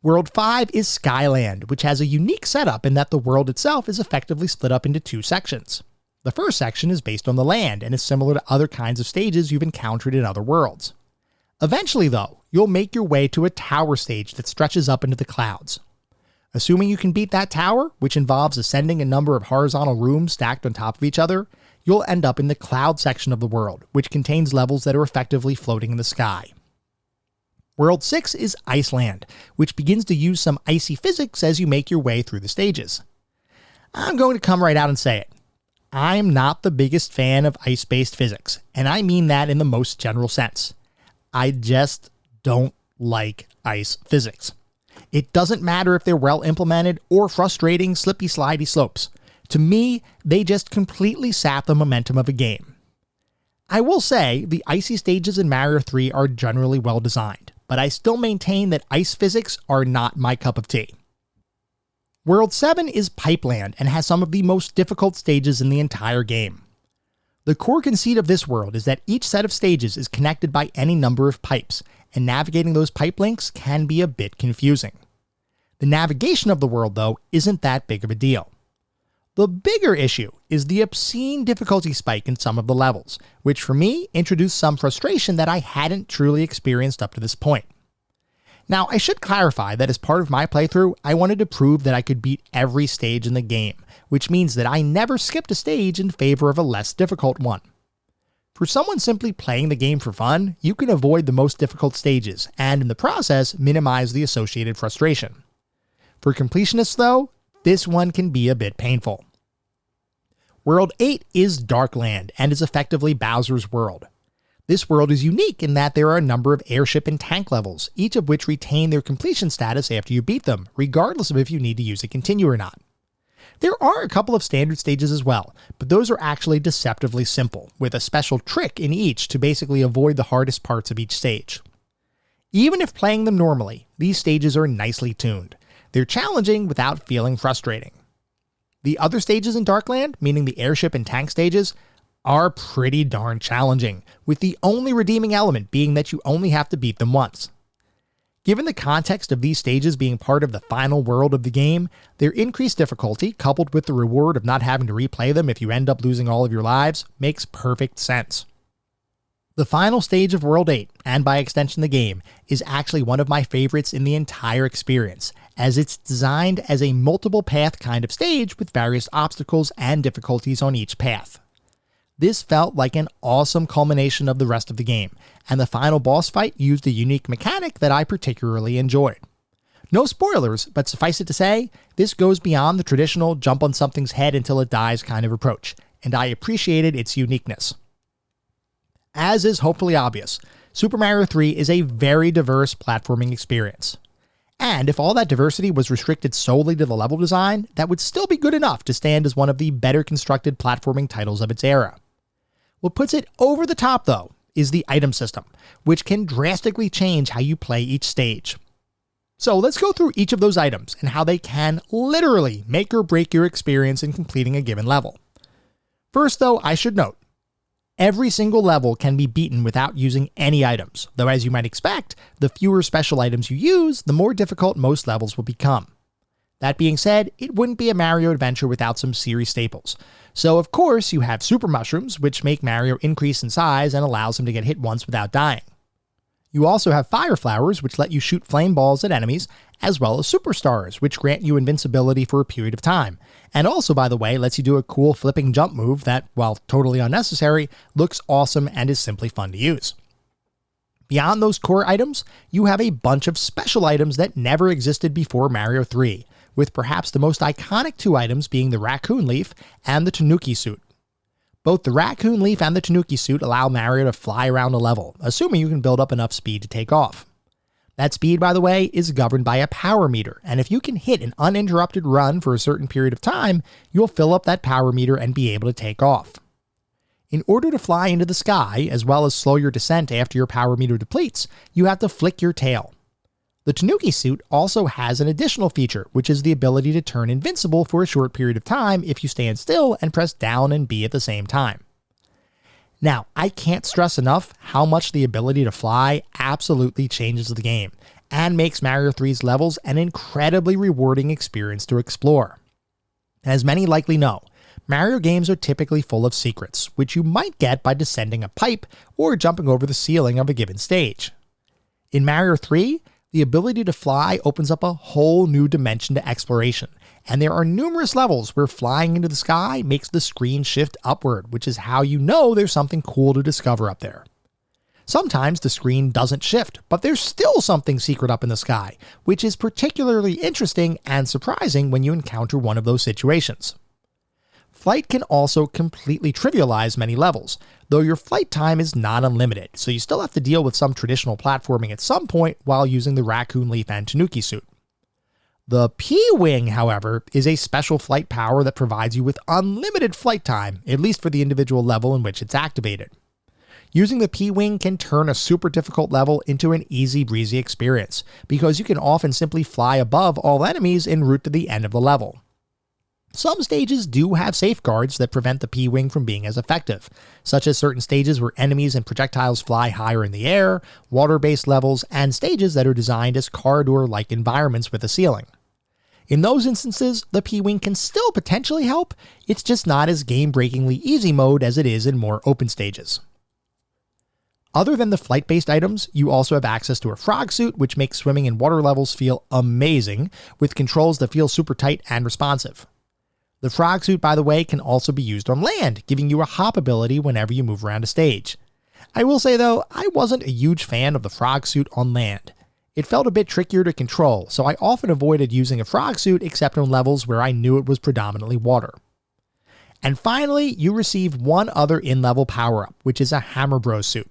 World 5 is Skyland, which has a unique setup in that the world itself is effectively split up into two sections. The first section is based on the land and is similar to other kinds of stages you've encountered in other worlds. Eventually, though, you'll make your way to a tower stage that stretches up into the clouds. Assuming you can beat that tower, which involves ascending a number of horizontal rooms stacked on top of each other, you'll end up in the cloud section of the world, which contains levels that are effectively floating in the sky. World 6 is Iceland, which begins to use some icy physics as you make your way through the stages. I'm going to come right out and say it. I'm not the biggest fan of ice-based physics, and I mean that in the most general sense. I just don't like ice physics. It doesn't matter if they're well implemented or frustrating, slippy, slidey slopes. To me, they just completely sap the momentum of a game. I will say the icy stages in Mario 3 are generally well designed, but I still maintain that ice physics are not my cup of tea. World 7 is Pipeland and has some of the most difficult stages in the entire game. The core conceit of this world is that each set of stages is connected by any number of pipes, and navigating those pipe links can be a bit confusing. The navigation of the world, though, isn't that big of a deal. The bigger issue is the obscene difficulty spike in some of the levels, which for me introduced some frustration that I hadn't truly experienced up to this point. Now, I should clarify that as part of my playthrough, I wanted to prove that I could beat every stage in the game, which means that I never skipped a stage in favor of a less difficult one. For someone simply playing the game for fun, you can avoid the most difficult stages, and in the process, minimize the associated frustration. For completionists, though, this one can be a bit painful. World 8 is Darkland, and is effectively Bowser's world. This world is unique in that there are a number of airship and tank levels, each of which retain their completion status after you beat them, regardless of if you need to use a continue or not. There are a couple of standard stages as well, but those are actually deceptively simple, with a special trick in each to basically avoid the hardest parts of each stage. Even if playing them normally, these stages are nicely tuned. They're challenging without feeling frustrating. The other stages in Darkland, meaning the airship and tank stages, are pretty darn challenging, with the only redeeming element being that you only have to beat them once. Given the context of these stages being part of the final world of the game, their increased difficulty, coupled with the reward of not having to replay them if you end up losing all of your lives, makes perfect sense. The final stage of World 8, and by extension the game, is actually one of my favorites in the entire experience, as it's designed as a multiple path kind of stage with various obstacles and difficulties on each path. This felt like an awesome culmination of the rest of the game, and the final boss fight used a unique mechanic that I particularly enjoyed. No spoilers, but suffice it to say, this goes beyond the traditional jump on something's head until it dies kind of approach, and I appreciated its uniqueness. As is hopefully obvious, Super Mario 3 is a very diverse platforming experience. And if all that diversity was restricted solely to the level design, that would still be good enough to stand as one of the better constructed platforming titles of its era. What puts it over the top, though, is the item system, which can drastically change how you play each stage. So let's go through each of those items and how they can literally make or break your experience in completing a given level. First, though, I should note, every single level can be beaten without using any items, though as you might expect, the fewer special items you use, the more difficult most levels will become. That being said, it wouldn't be a Mario adventure without some series staples. So of course you have super mushrooms, which make Mario increase in size and allows him to get hit once without dying. You also have fire flowers, which let you shoot flame balls at enemies, as well as superstars, which grant you invincibility for a period of time. And also, by the way, lets you do a cool flipping jump move that, while totally unnecessary, looks awesome and is simply fun to use. Beyond those core items, you have a bunch of special items that never existed before Mario 3, with perhaps the most iconic two items being the raccoon leaf and the tanuki suit. Both the raccoon leaf and the tanuki suit allow Mario to fly around a level, assuming you can build up enough speed to take off. That speed, by the way, is governed by a power meter, and if you can hit an uninterrupted run for a certain period of time, you'll fill up that power meter and be able to take off. In order to fly into the sky, as well as slow your descent after your power meter depletes, you have to flick your tail. The tanuki suit also has an additional feature, which is the ability to turn invincible for a short period of time if you stand still and press down and B at the same time. Now, I can't stress enough how much the ability to fly absolutely changes the game, and makes Mario 3's levels an incredibly rewarding experience to explore. As many likely know, Mario games are typically full of secrets, which you might get by descending a pipe or jumping over the ceiling of a given stage. In Mario 3, the ability to fly opens up a whole new dimension to exploration, and there are numerous levels where flying into the sky makes the screen shift upward, which is how you know there's something cool to discover up there. Sometimes the screen doesn't shift, but there's still something secret up in the sky, which is particularly interesting and surprising when you encounter one of those situations. Flight can also completely trivialize many levels, though your flight time is not unlimited, so you still have to deal with some traditional platforming at some point while using the Raccoon Leaf and Tanuki suit. The P-Wing, however, is a special flight power that provides you with unlimited flight time, at least for the individual level in which it's activated. Using the P-Wing can turn a super difficult level into an easy breezy experience, because you can often simply fly above all enemies en route to the end of the level. Some stages do have safeguards that prevent the P-Wing from being as effective, such as certain stages where enemies and projectiles fly higher in the air, water-based levels, and stages that are designed as corridor-like environments with a ceiling. In those instances, the P-Wing can still potentially help, it's just not as game-breakingly easy mode as it is in more open stages. Other than the flight-based items, you also have access to a frog suit, which makes swimming in water levels feel amazing, with controls that feel super tight and responsive. The frog suit, by the way, can also be used on land, giving you a hop ability whenever you move around a stage. I will say though, I wasn't a huge fan of the frog suit on land. It felt a bit trickier to control, so I often avoided using a frog suit except on levels where I knew it was predominantly water. And finally, you receive one other in-level power-up, which is a Hammer Bro suit.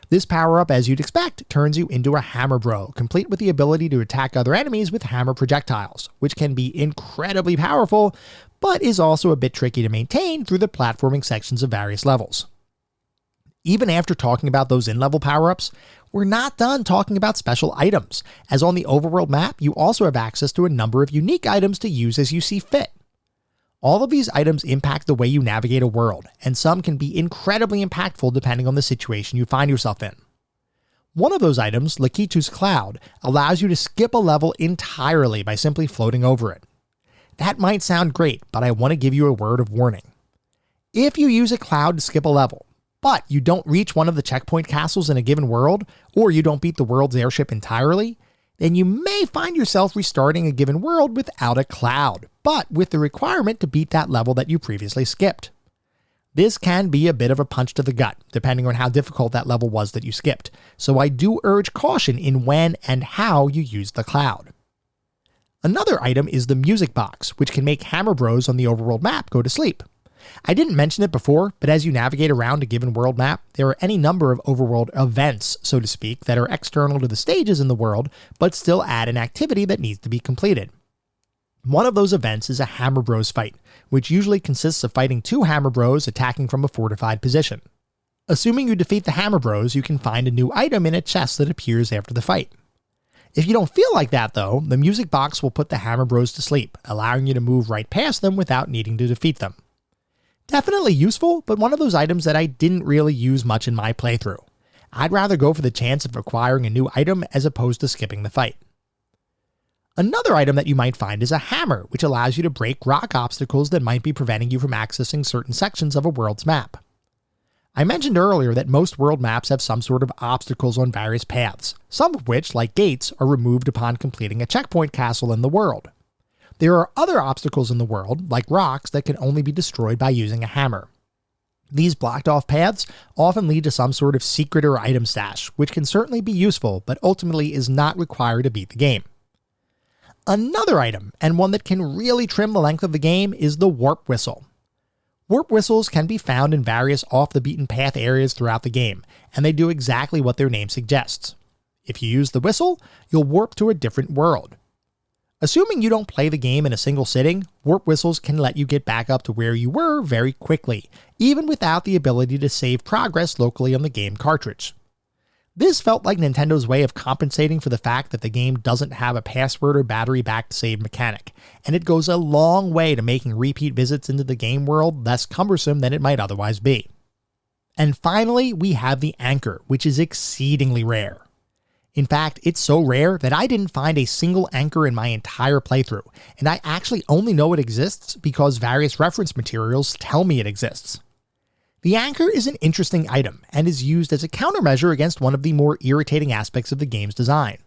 This power-up, as you'd expect, turns you into a Hammer Bro, complete with the ability to attack other enemies with hammer projectiles, which can be incredibly powerful, but is also a bit tricky to maintain through the platforming sections of various levels. Even after talking about those in-level power-ups, we're not done talking about special items, as on the overworld map you also have access to a number of unique items to use as you see fit. All of these items impact the way you navigate a world, and some can be incredibly impactful depending on the situation you find yourself in. One of those items, Lakitu's Cloud, allows you to skip a level entirely by simply floating over it. That might sound great, but I want to give you a word of warning. If you use a cloud to skip a level, but you don't reach one of the checkpoint castles in a given world, or you don't beat the world's airship entirely, then you may find yourself restarting a given world without a cloud, but with the requirement to beat that level that you previously skipped. This can be a bit of a punch to the gut, depending on how difficult that level was that you skipped, so I do urge caution in when and how you use the cloud. Another item is the music box, which can make Hammer Bros on the overworld map go to sleep. I didn't mention it before, but as you navigate around a given world map, there are any number of overworld events, so to speak, that are external to the stages in the world, but still add an activity that needs to be completed. One of those events is a Hammer Bros fight, which usually consists of fighting two Hammer Bros attacking from a fortified position. Assuming you defeat the Hammer Bros, you can find a new item in a chest that appears after the fight. If you don't feel like that though, the music box will put the Hammer Bros to sleep, allowing you to move right past them without needing to defeat them. Definitely useful, but one of those items that I didn't really use much in my playthrough. I'd rather go for the chance of acquiring a new item as opposed to skipping the fight. Another item that you might find is a hammer, which allows you to break rock obstacles that might be preventing you from accessing certain sections of a world's map. I mentioned earlier that most world maps have some sort of obstacles on various paths, some of which, like gates, are removed upon completing a checkpoint castle in the world. There are other obstacles in the world, like rocks, that can only be destroyed by using a hammer. These blocked off paths often lead to some sort of secret or item stash, which can certainly be useful, but ultimately is not required to beat the game. Another item, and one that can really trim the length of the game, is the warp whistle. Warp whistles can be found in various off-the-beaten-path areas throughout the game, and they do exactly what their name suggests. If you use the whistle, you'll warp to a different world. Assuming you don't play the game in a single sitting, warp whistles can let you get back up to where you were very quickly, even without the ability to save progress locally on the game cartridge. This felt like Nintendo's way of compensating for the fact that the game doesn't have a password or battery-backed save mechanic, and it goes a long way to making repeat visits into the game world less cumbersome than it might otherwise be. And finally, we have the anchor, which is exceedingly rare. In fact, it's so rare that I didn't find a single anchor in my entire playthrough, and I actually only know it exists because various reference materials tell me it exists. The anchor is an interesting item and is used as a countermeasure against one of the more irritating aspects of the game's design.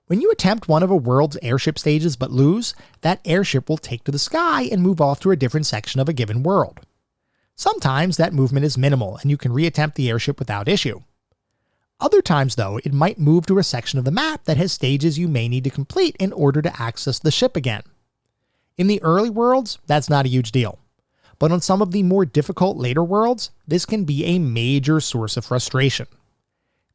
When you attempt one of a world's airship stages but lose, that airship will take to the sky and move off to a different section of a given world. Sometimes that movement is minimal and you can reattempt the airship without issue. Other times, though, it might move to a section of the map that has stages you may need to complete in order to access the ship again. In the early worlds, that's not a huge deal. But on some of the more difficult later worlds, this can be a major source of frustration.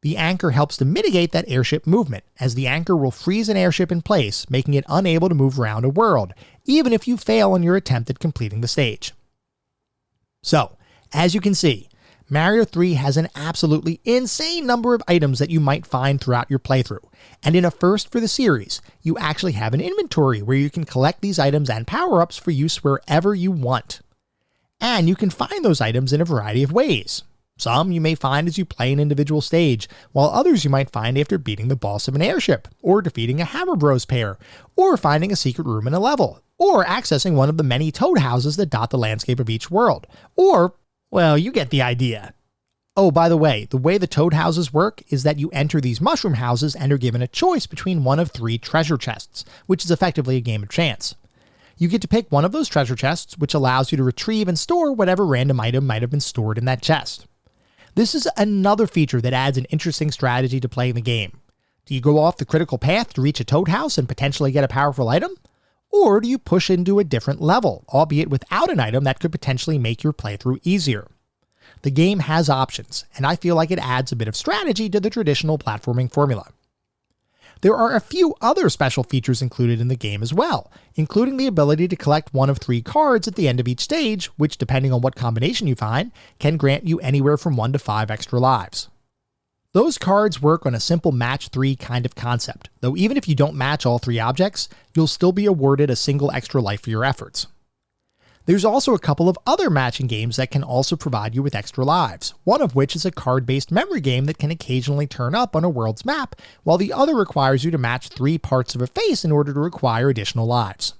The anchor helps to mitigate that airship movement, as the anchor will freeze an airship in place, making it unable to move around a world, even if you fail on your attempt at completing the stage. So, as you can see, Mario 3 has an absolutely insane number of items that you might find throughout your playthrough, and in a first for the series, you actually have an inventory where you can collect these items and power-ups for use wherever you want. And you can find those items in a variety of ways. Some you may find as you play an individual stage, while others you might find after beating the boss of an airship, or defeating a Hammer Bros pair, or finding a secret room in a level, or accessing one of the many toad houses that dot the landscape of each world, or, well, you get the idea. Oh, by the way the toad houses work is that you enter these mushroom houses and are given a choice between one of 3 treasure chests, which is effectively a game of chance. You get to pick one of those treasure chests, which allows you to retrieve and store whatever random item might have been stored in that chest. This is another feature that adds an interesting strategy to playing the game. Do you go off the critical path to reach a toad house and potentially get a powerful item? Or do you push into a different level, albeit without an item that could potentially make your playthrough easier? The game has options, and I feel like it adds a bit of strategy to the traditional platforming formula. There are a few other special features included in the game as well, including the ability to collect one of 3 cards at the end of each stage, which, depending on what combination you find, can grant you anywhere from 1 to 5 extra lives. Those cards work on a simple match 3 kind of concept, though even if you don't match all 3 objects, you'll still be awarded a single extra life for your efforts. There's also a couple of other matching games that can also provide you with extra lives, one of which is a card-based memory game that can occasionally turn up on a world's map, while the other requires you to match 3 parts of a face in order to acquire additional lives.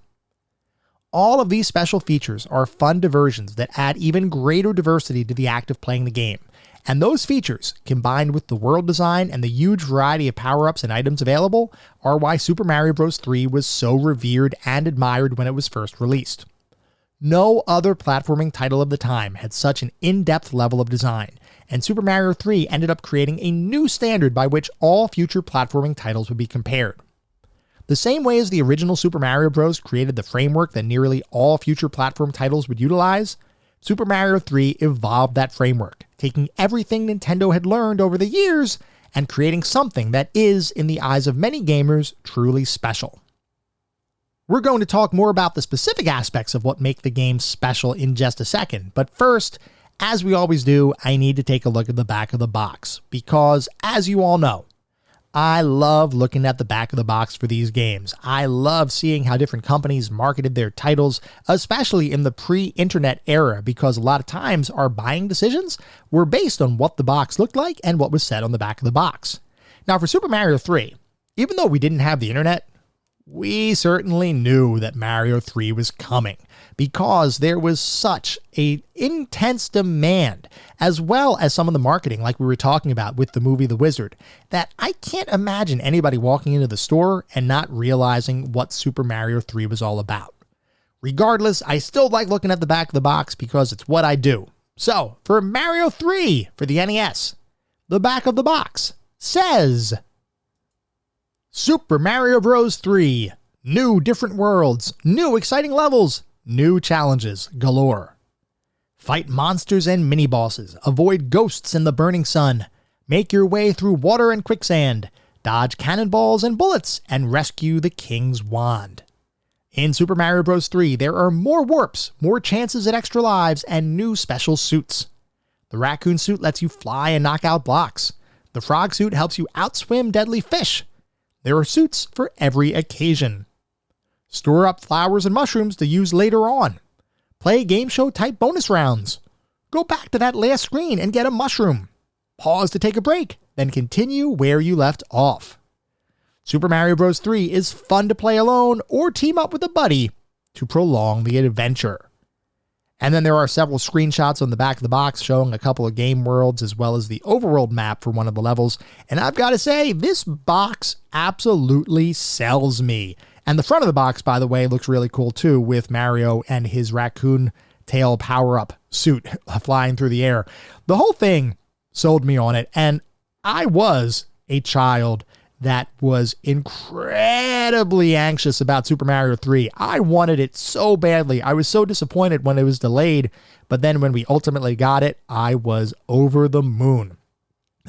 All of these special features are fun diversions that add even greater diversity to the act of playing the game, and those features, combined with the world design and the huge variety of power-ups and items available, are why Super Mario Bros. 3 was so revered and admired when it was first released. No other platforming title of the time had such an in-depth level of design, and Super Mario 3 ended up creating a new standard by which all future platforming titles would be compared. The same way as the original Super Mario Bros. Created the framework that nearly all future platform titles would utilize, Super Mario 3 evolved that framework, taking everything Nintendo had learned over the years and creating something that is, in the eyes of many gamers, truly special. We're going to talk more about the specific aspects of what make the game special in just a second, but first, as we always do, I need to take a look at the back of the box, because, as you all know, I love looking at the back of the box for these games. I love seeing how different companies marketed their titles, especially in the pre-internet era, because a lot of times our buying decisions were based on what the box looked like and what was said on the back of the box. Now for Super Mario 3, even though we didn't have the internet, we certainly knew that Mario 3 was coming, because there was such an intense demand, as well as some of the marketing like we were talking about with the movie The Wizard, that I can't imagine anybody walking into the store and not realizing what Super Mario 3 was all about. Regardless, I still like looking at the back of the box because it's what I do. So, for Mario 3 for the NES, the back of the box says, Super Mario Bros. 3, new different worlds, new exciting levels, new challenges galore. Fight monsters and mini-bosses, avoid ghosts in the burning sun, make your way through water and quicksand, dodge cannonballs and bullets, and rescue the King's Wand. In Super Mario Bros. 3, there are more warps, more chances at extra lives, and new special suits. The raccoon suit lets you fly and knock out blocks. The frog suit helps you outswim deadly fish. There are suits for every occasion. Store up flowers and mushrooms to use later on. Play game show type bonus rounds. Go back to that last screen and get a mushroom. Pause to take a break, then continue where you left off. Super Mario Bros. 3 is fun to play alone or team up with a buddy to prolong the adventure. And then there are several screenshots on the back of the box showing a couple of game worlds as well as the overworld map for one of the levels. And I've got to say, this box absolutely sells me. And the front of the box, by the way, looks really cool too, with Mario and his raccoon tail power-up suit flying through the air. The whole thing sold me on it. And I was a child that was incredibly anxious about Super Mario 3. I wanted it so badly. I was so disappointed when it was delayed, but then when we ultimately got it, I was over the moon.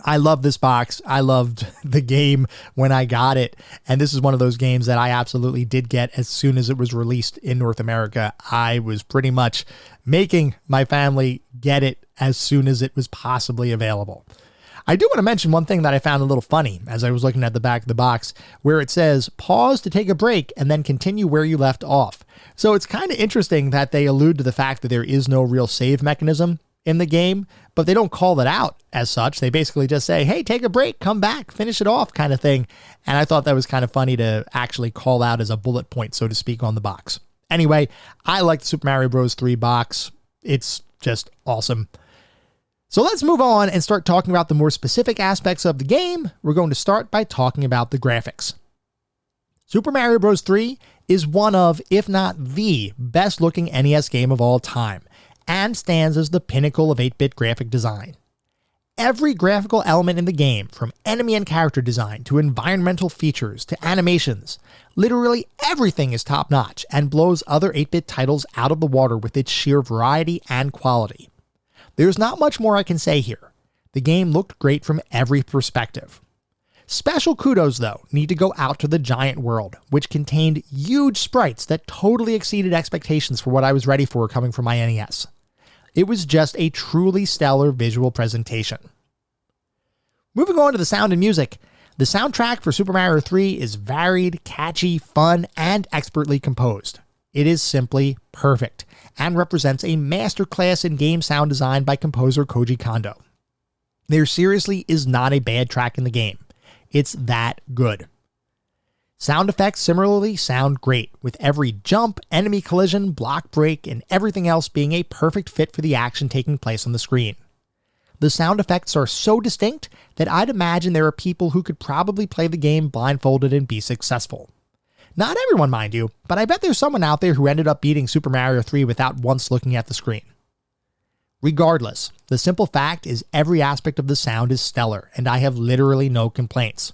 I love this box. I loved the game when I got it, and this is one of those games that I absolutely did get as soon as it was released in North America. I was pretty much making my family get it as soon as it was possibly available. I do want to mention one thing that I found a little funny as I was looking at the back of the box, where it says pause to take a break and then continue where you left off. So it's kind of interesting that they allude to the fact that there is no real save mechanism in the game, but they don't call it out as such. They basically just say, hey, take a break, come back, finish it off kind of thing. And I thought that was kind of funny to actually call out as a bullet point, so to speak, on the box. Anyway, I like the Super Mario Bros. 3 box. It's just awesome. So let's move on and start talking about the more specific aspects of the game. We're going to start by talking about the graphics. Super Mario Bros. 3 is one of, if not the, best looking NES game of all time, and stands as the pinnacle of 8-bit graphic design. Every graphical element in the game, from enemy and character design to environmental features to animations, literally everything is top-notch and blows other 8-bit titles out of the water with its sheer variety and quality. There's not much more I can say here. The game looked great from every perspective. Special kudos, though, need to go out to the giant world, which contained huge sprites that totally exceeded expectations for what I was ready for coming from my NES. It was just a truly stellar visual presentation. Moving on to the sound and music, the soundtrack for Super Mario 3 is varied, catchy, fun, and expertly composed. It is simply perfect, and represents a masterclass in game sound design by composer Koji Kondo. There seriously is not a bad track in the game. It's that good. Sound effects similarly sound great, with every jump, enemy collision, block break, and everything else being a perfect fit for the action taking place on the screen. The sound effects are so distinct that I'd imagine there are people who could probably play the game blindfolded and be successful. Not everyone, mind you, but I bet there's someone out there who ended up beating Super Mario 3 without once looking at the screen. Regardless, the simple fact is every aspect of the sound is stellar, and I have literally no complaints.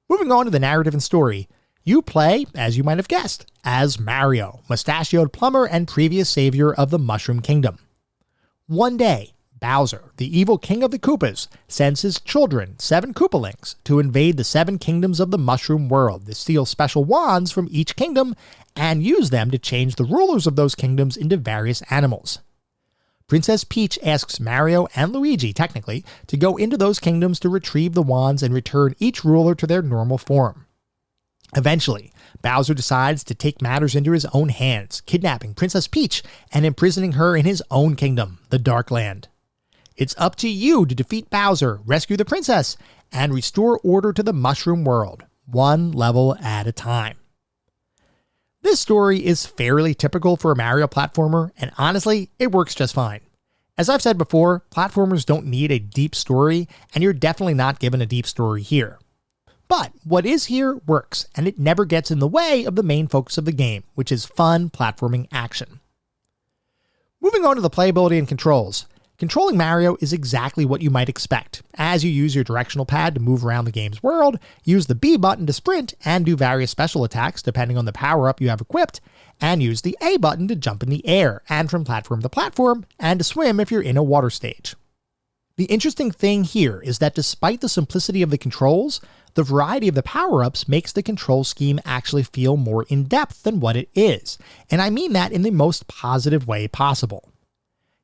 Moving on to the narrative and story, you play, as you might have guessed, as Mario, mustachioed plumber and previous savior of the Mushroom Kingdom. One day, Bowser, the evil king of the Koopas, sends his children, 7 Koopalings, to invade the 7 kingdoms of the Mushroom World to steal special wands from each kingdom and use them to change the rulers of those kingdoms into various animals. Princess Peach asks Mario and Luigi, technically, to go into those kingdoms to retrieve the wands and return each ruler to their normal form. Eventually, Bowser decides to take matters into his own hands, kidnapping Princess Peach and imprisoning her in his own kingdom, the Dark Land. It's up to you to defeat Bowser, rescue the princess, and restore order to the Mushroom World, one level at a time. This story is fairly typical for a Mario platformer, and honestly, it works just fine. As I've said before, platformers don't need a deep story, and you're definitely not given a deep story here. But what is here works, and it never gets in the way of the main focus of the game, which is fun platforming action. Moving on to the playability and controls. Controlling Mario is exactly what you might expect, as you use your directional pad to move around the game's world, use the B button to sprint and do various special attacks depending on the power-up you have equipped, and use the A button to jump in the air and from platform to platform, and to swim if you're in a water stage. The interesting thing here is that despite the simplicity of the controls, the variety of the power-ups makes the control scheme actually feel more in-depth than what it is, and I mean that in the most positive way possible.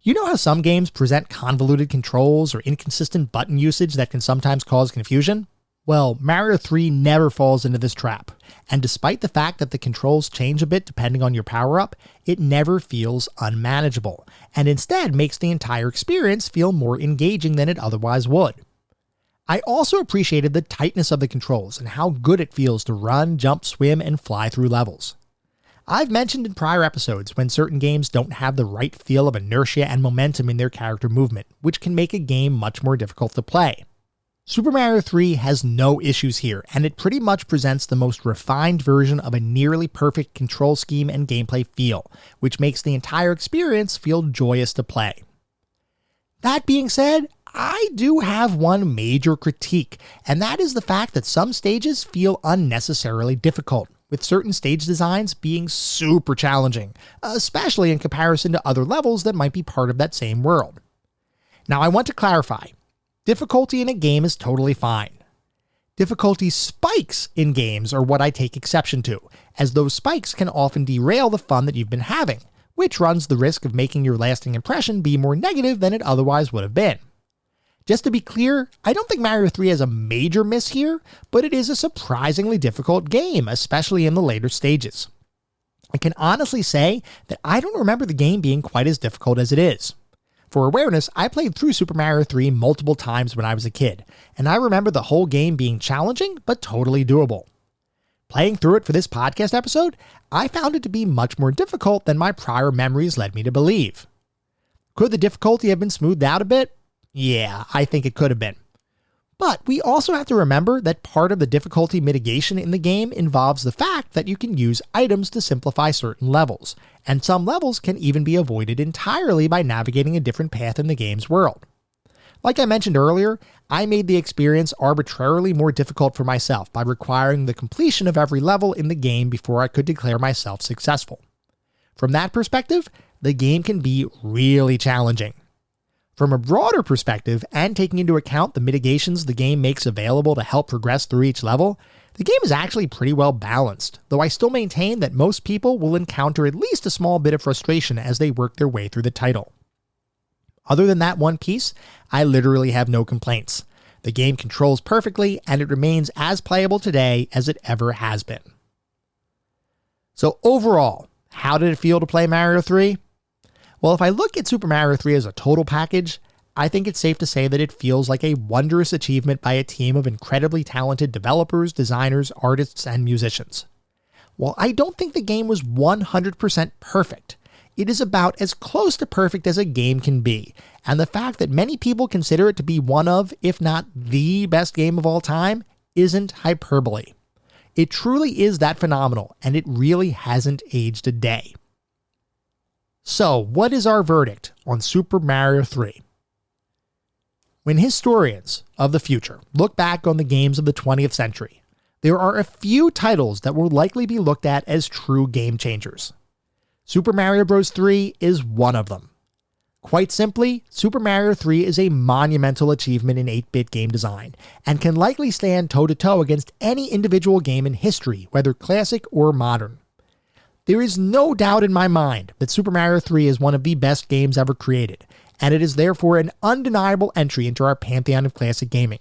You know how some games present convoluted controls or inconsistent button usage that can sometimes cause confusion? Well, Mario 3 never falls into this trap, and despite the fact that the controls change a bit depending on your power-up, it never feels unmanageable, and instead makes the entire experience feel more engaging than it otherwise would. I also appreciated the tightness of the controls and how good it feels to run, jump, swim, and fly through levels. I've mentioned in prior episodes when certain games don't have the right feel of inertia and momentum in their character movement, which can make a game much more difficult to play. Super Mario 3 has no issues here, and it pretty much presents the most refined version of a nearly perfect control scheme and gameplay feel, which makes the entire experience feel joyous to play. That being said, I do have one major critique, and that is the fact that some stages feel unnecessarily difficult, with certain stage designs being super challenging, especially in comparison to other levels that might be part of that same world. Now I want to clarify, difficulty in a game is totally fine. Difficulty spikes in games are what I take exception to, as those spikes can often derail the fun that you've been having, which runs the risk of making your lasting impression be more negative than it otherwise would have been. Just to be clear, I don't think Mario 3 has a major miss here, but it is a surprisingly difficult game, especially in the later stages. I can honestly say that I don't remember the game being quite as difficult as it is. For awareness, I played through Super Mario 3 multiple times when I was a kid, and I remember the whole game being challenging, but totally doable. Playing through it for this podcast episode, I found it to be much more difficult than my prior memories led me to believe. Could the difficulty have been smoothed out a bit? Yeah, I think it could have been. But we also have to remember that part of the difficulty mitigation in the game involves the fact that you can use items to simplify certain levels, and some levels can even be avoided entirely by navigating a different path in the game's world. Like I mentioned earlier, I made the experience arbitrarily more difficult for myself by requiring the completion of every level in the game before I could declare myself successful. From that perspective, the game can be really challenging. From a broader perspective, and taking into account the mitigations the game makes available to help progress through each level, the game is actually pretty well balanced, though I still maintain that most people will encounter at least a small bit of frustration as they work their way through the title. Other than that one piece, I literally have no complaints. The game controls perfectly, and it remains as playable today as it ever has been. So overall, how did it feel to play Mario 3? Well, if I look at Super Mario 3 as a total package, I think it's safe to say that it feels like a wondrous achievement by a team of incredibly talented developers, designers, artists, and musicians. While I don't think the game was 100% perfect, it is about as close to perfect as a game can be, and the fact that many people consider it to be one of, if not the best game of all time, isn't hyperbole. It truly is that phenomenal, and it really hasn't aged a day. So, what is our verdict on Super Mario 3? When historians of the future look back on the games of the 20th century, there are a few titles that will likely be looked at as true game changers. Super Mario Bros. 3 is one of them. Quite simply, Super Mario 3 is a monumental achievement in 8-bit game design, and can likely stand toe-to-toe against any individual game in history, whether classic or modern. There is no doubt in my mind that Super Mario 3 is one of the best games ever created, and it is therefore an undeniable entry into our pantheon of classic gaming.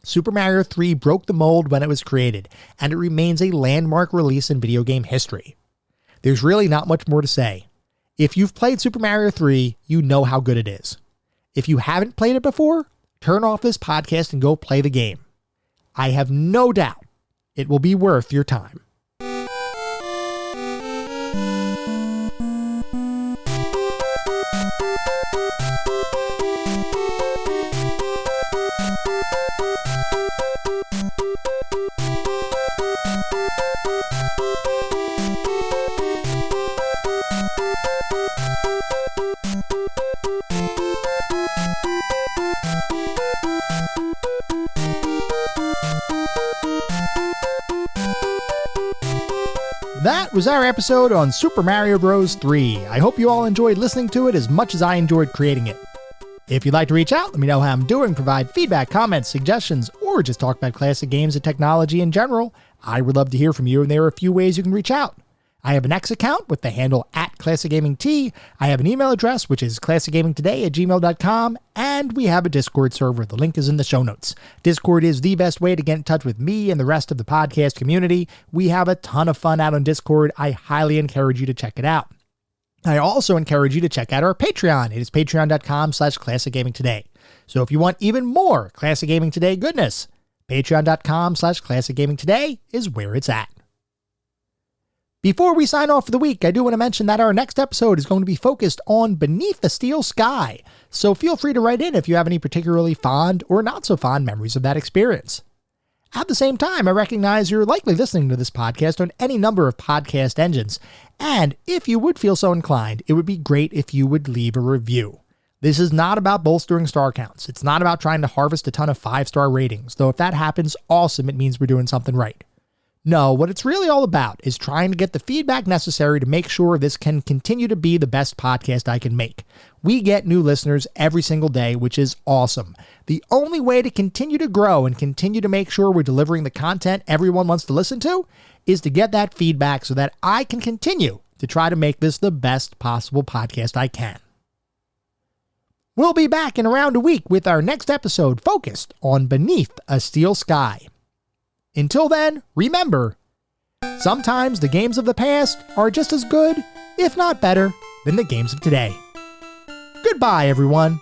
Super Mario 3 broke the mold when it was created, and it remains a landmark release in video game history. There's really not much more to say. If you've played Super Mario 3, you know how good it is. If you haven't played it before, turn off this podcast and go play the game. I have no doubt it will be worth your time. That was our episode on Super Mario Bros. 3. I hope you all enjoyed listening to it as much as I enjoyed creating it. If you'd like to reach out, let me know how I'm doing, provide feedback, comments, suggestions, or just talk about classic games and technology in general, I would love to hear from you, and there are a few ways you can reach out. I have an X account with the handle @ClassicGamingT. I have an email address, which is classicgamingtoday@gmail.com, and we have a Discord server. The link is in the show notes. Discord is the best way to get in touch with me and the rest of the podcast community. We have a ton of fun out on Discord. I highly encourage you to check it out. I also encourage you to check out our Patreon. It is patreon.com/ClassicGamingToday. So if you want even more Classic Gaming Today goodness, patreon.com/ClassicGamingToday is where it's at. Before we sign off for the week, I do want to mention that our next episode is going to be focused on Beneath a Steel Sky, so feel free to write in if you have any particularly fond or not so fond memories of that experience. At the same time, I recognize you're likely listening to this podcast on any number of podcast engines, and if you would feel so inclined, it would be great if you would leave a review. This is not about bolstering star counts. It's not about trying to harvest a ton of 5-star ratings, though if that happens, awesome, it means we're doing something right. No, what it's really all about is trying to get the feedback necessary to make sure this can continue to be the best podcast I can make. We get new listeners every single day, which is awesome. The only way to continue to grow and continue to make sure we're delivering the content everyone wants to listen to is to get that feedback so that I can continue to try to make this the best possible podcast I can. We'll be back in around a week with our next episode focused on Beneath a Steel Sky. Until then, remember, sometimes the games of the past are just as good, if not better, than the games of today. Goodbye, everyone.